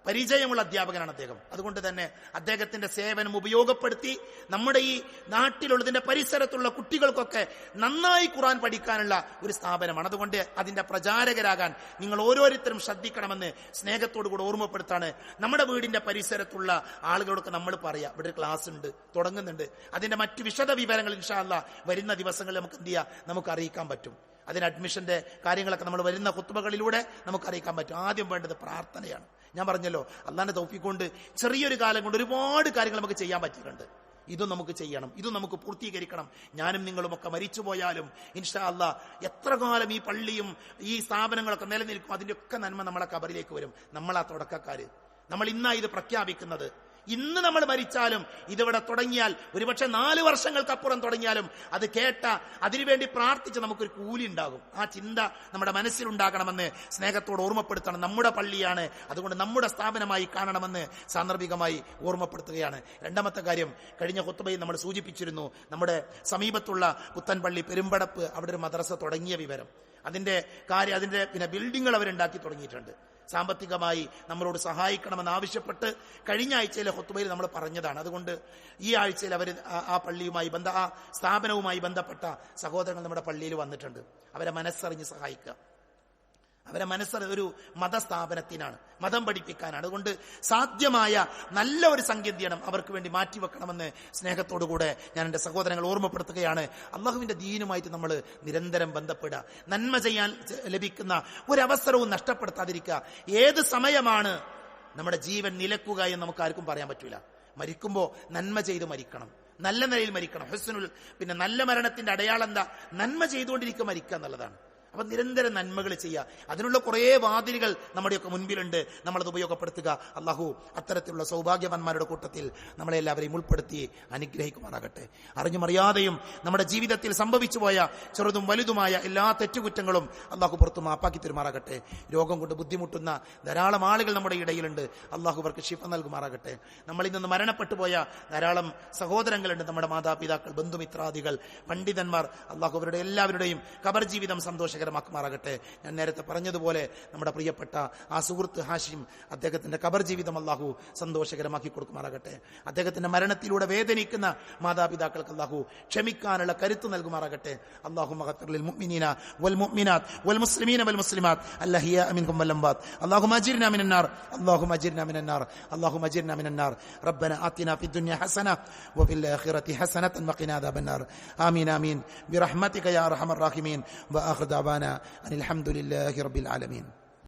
പരിചയമുള്ള അധ്യാപകനാണ് അദ്ദേഹം. അതുകൊണ്ട് തന്നെ അദ്ദേഹത്തിന്റെ സേവനം ഉപയോഗപ്പെടുത്തി നമ്മുടെ ഈ നാട്ടിലുള്ളതിന്റെ പരിസരത്തുള്ള കുട്ടികൾക്കൊക്കെ നന്നായി ഖുർആൻ പഠിക്കാനുള്ള ഒരു സ്ഥാപനമാണ്. അതുകൊണ്ട് അതിന്റെ പ്രചാരകരാകാൻ നിങ്ങൾ ഓരോരുത്തരും ശ്രദ്ധിക്കണമെന്ന് സ്നേഹത്തോടു കൂടെ ഓർമ്മപ്പെടുത്താണ്. നമ്മുടെ വീടിന്റെ പരിസരത്തുള്ള ആളുകളൊക്കെ നമ്മൾ പറയാം, ഇവിടെ ഒരു ക്ലാസ് ഉണ്ട്, തുടങ്ങുന്നുണ്ട്. അതിന്റെ മറ്റു വിശദ വിവരങ്ങൾ ഇൻഷാ അല്ലാഹ് വരുന്ന ദിവസങ്ങളിൽ നമുക്ക് എന്ത് ചെയ്യാം, നമുക്ക് അറിയിക്കാൻ പറ്റും. അതിന് അഡ്മിഷന്റെ കാര്യങ്ങളൊക്കെ നമ്മൾ വരുന്ന ഖുത്ബകളിലൂടെ നമുക്ക് അറിയിക്കാൻ പറ്റും. ആദ്യം വേണ്ടത് പ്രാർത്ഥനയാണ്. ഞാൻ പറഞ്ഞല്ലോ, അള്ളാന്റെ തൗഫീഖ് കൊണ്ട് ചെറിയൊരു കാലം കൊണ്ട് ഒരുപാട് കാര്യങ്ങൾ നമുക്ക് ചെയ്യാൻ പറ്റിയിട്ടുണ്ട്. ഇതും നമുക്ക് ചെയ്യണം, ഇതും നമുക്ക് പൂർത്തീകരിക്കണം. ഞാനും നിങ്ങളുമൊക്കെ മരിച്ചുപോയാലും ഇൻഷാ അല്ലാഹ് എത്ര കാലം ഈ പള്ളിയും ഈ സ്ഥാപനങ്ങളൊക്കെ നിലനിൽക്കും, അതിൻ്റെയൊക്കെ നന്മ നമ്മളെ ഖബറിലേക്ക് വരും. നമ്മളാ തുടക്കക്കാര്. നമ്മൾ ഇന്നാ ഇത് പ്രഖ്യാപിക്കുന്നത്. ഇന്ന് നമ്മൾ മരിച്ചാലും ഇതിവിടെ തുടങ്ങിയാൽ ഒരുപക്ഷെ 4 വർഷങ്ങൾക്കപ്പുറം തുടങ്ങിയാലും അത് കേട്ട, അതിനുവേണ്ടി പ്രാർത്ഥിച്ച് നമുക്കൊരു കൂലി ഉണ്ടാകും. ആ ചിന്ത നമ്മുടെ മനസ്സിലുണ്ടാകണമെന്ന് സ്നേഹത്തോട് ഓർമ്മപ്പെടുത്തണം. നമ്മുടെ പള്ളിയാണ്, അതുകൊണ്ട് നമ്മുടെ സ്ഥാപനമായി കാണണമെന്ന് സാന്ദർഭികമായി ഓർമ്മപ്പെടുത്തുകയാണ്. രണ്ടാമത്തെ കാര്യം, കഴിഞ്ഞ ഖുത്ബയിൽ നമ്മൾ സൂചിപ്പിച്ചിരുന്നു, നമ്മുടെ സമീപത്തുള്ള പുത്തൻപള്ളി പെരുമ്പടപ്പ് അവിടെ ഒരു മദ്രസ തുടങ്ങിയ വിവരം. അതിന്റെ ബിൽഡിങ്ങൾ അവരുണ്ടാക്കി തുടങ്ങിയിട്ടുണ്ട്. സാമ്പത്തികമായി നമ്മളോട് സഹായിക്കണമെന്ന് ആവശ്യപ്പെട്ട് കഴിഞ്ഞ ആഴ്ചയിലെ ഖുത്ബയിൽ നമ്മൾ പറഞ്ഞതാണ്. അതുകൊണ്ട് ഈ ആഴ്ചയിൽ അവർ ആ സ്ഥാപനവുമായി ബന്ധപ്പെട്ട സഹോദരങ്ങൾ നമ്മുടെ പള്ളിയിൽ വന്നിട്ടുണ്ട്. അവരെ മനസ്സറിഞ്ഞ് സഹായിക്കുക. അവരെ ഒരു മതസ്ഥാപനത്തിനാണ്, മതം പഠിപ്പിക്കാനാണ്. അതുകൊണ്ട് സാധ്യമായ നല്ല ഒരു സംഖ്യ ചെയ്യണം, അവർക്ക് വേണ്ടി മാറ്റിവെക്കണമെന്ന് സ്നേഹത്തോടുകൂടെ ഞാൻ എൻ്റെ സഹോദരങ്ങൾ ഓർമ്മപ്പെടുത്തുകയാണ്. അള്ളാഹുവിന്റെ ദീനുമായിട്ട് നമ്മൾ നിരന്തരം ബന്ധപ്പെടുക, നന്മ ചെയ്യാൻ ലഭിക്കുന്ന ഒരവസരവും നഷ്ടപ്പെടുത്താതിരിക്കുക. ഏത് സമയമാണ് നമ്മുടെ ജീവൻ നിലക്കുക എന്ന് നമുക്ക് ആർക്കും പറയാൻ പറ്റൂല. മരിക്കുമ്പോൾ നന്മ ചെയ്ത് മരിക്കണം, നല്ല നിലയിൽ മരിക്കണം. നല്ല മരണത്തിന്റെ അടയാളം എന്താ? നന്മ ചെയ്തുകൊണ്ടിരിക്കുക മരിക്കുക എന്നുള്ളതാണ്. അപ്പൊ നിരന്തരം നന്മകൾ ചെയ്യുക. അതിനുള്ള കുറേ വാതിലുകൾ നമ്മുടെയൊക്കെ മുൻപിലുണ്ട്, നമ്മളത് ഉപയോഗപ്പെടുത്തുക. അള്ളാഹു അത്തരത്തിലുള്ള സൗഭാഗ്യവാന്മാരുടെ കൂട്ടത്തിൽ നമ്മളെ എല്ലാവരെയും ഉൾപ്പെടുത്തി അനുഗ്രഹിക്കുമാറാകട്ടെ. അറിഞ്ഞുമറിയാതെയും നമ്മുടെ ജീവിതത്തിൽ സംഭവിച്ചു പോയ ചെറുതും വലുതുമായ എല്ലാ തെറ്റുകുറ്റങ്ങളും അള്ളാഹു പുറത്തു മാപ്പാക്കി തരുമാറാകട്ടെ. രോഗം കൊണ്ട് ബുദ്ധിമുട്ടുന്ന ധാരാളം ആളുകൾ നമ്മുടെ ഇടയിലുണ്ട്, അള്ളാഹു അവർക്ക് ശിഫ നൽകുമാറാകട്ടെ. നമ്മളിൽ നിന്ന് മരണപ്പെട്ടു പോയ ധാരാളം സഹോദരങ്ങളുണ്ട്, നമ്മുടെ മാതാപിതാക്കൾ, ബന്ധുമിത്രാദികൾ, പണ്ഡിതന്മാർ. അള്ളാഹു അവരുടെ എല്ലാവരുടെയും ഖബർ ജീവിതം സന്തോഷകരമാക്കുമാറാകട്ടെ. ഞാൻ നേരത്തെ പറഞ്ഞതുപോലെ നമ്മുടെ പ്രിയപ്പെട്ട ആ സുഹൃത്ത് ഹാഷിം, അദ്ദേഹത്തിന്റെ ഖബർ ജീവിതം അള്ളാഹു സന്തോഷകരമാക്കി കൊടുക്കുമാറാകട്ടെ. അദ്ദേഹത്തിന്റെ മരണത്തിലൂടെ വേദനിക്കുന്ന മാതാപിതാക്കൾക്ക് അള്ളാഹു ക്ഷമിക്കാനുള്ള കരുത്ത് നൽകുമാറാകട്ടെ. അല്ലാഹുമ്മ ഗഫിർ ലിൽ മുഅ്മിനീന വൽ മുഅ്മിനാത്ത് വൽ മുസ്ലിമീന വൽ മുസ്ലിമാത്ത് അൽഹയ്യാ മിൻകും വൽ അംവാത്ത്. അല്ലാഹുമ്മ അജിർനാ മിനൻ നാർ, അല്ലാഹുമ്മ അജിർനാ മിനൻ നാർ, അല്ലാഹുമ്മ അജിർനാ മിനൻ നാർ. റബ്ബനാ ആതിനാ ഫിദ് ദുനിയ ഹസന വഫിൽ ആഖിറതി ഹസനതൻ വഖിനാ അദാബൻ നാർ. ആമീൻ ആമീൻ ബിറഹ്മതിക യാ അർഹമർ റഹീമീൻ. വആഖിറു ദഅവാനാ അനിൽ ഹംദുലില്ലാഹി റബ്ബിൽ ആലമീൻ.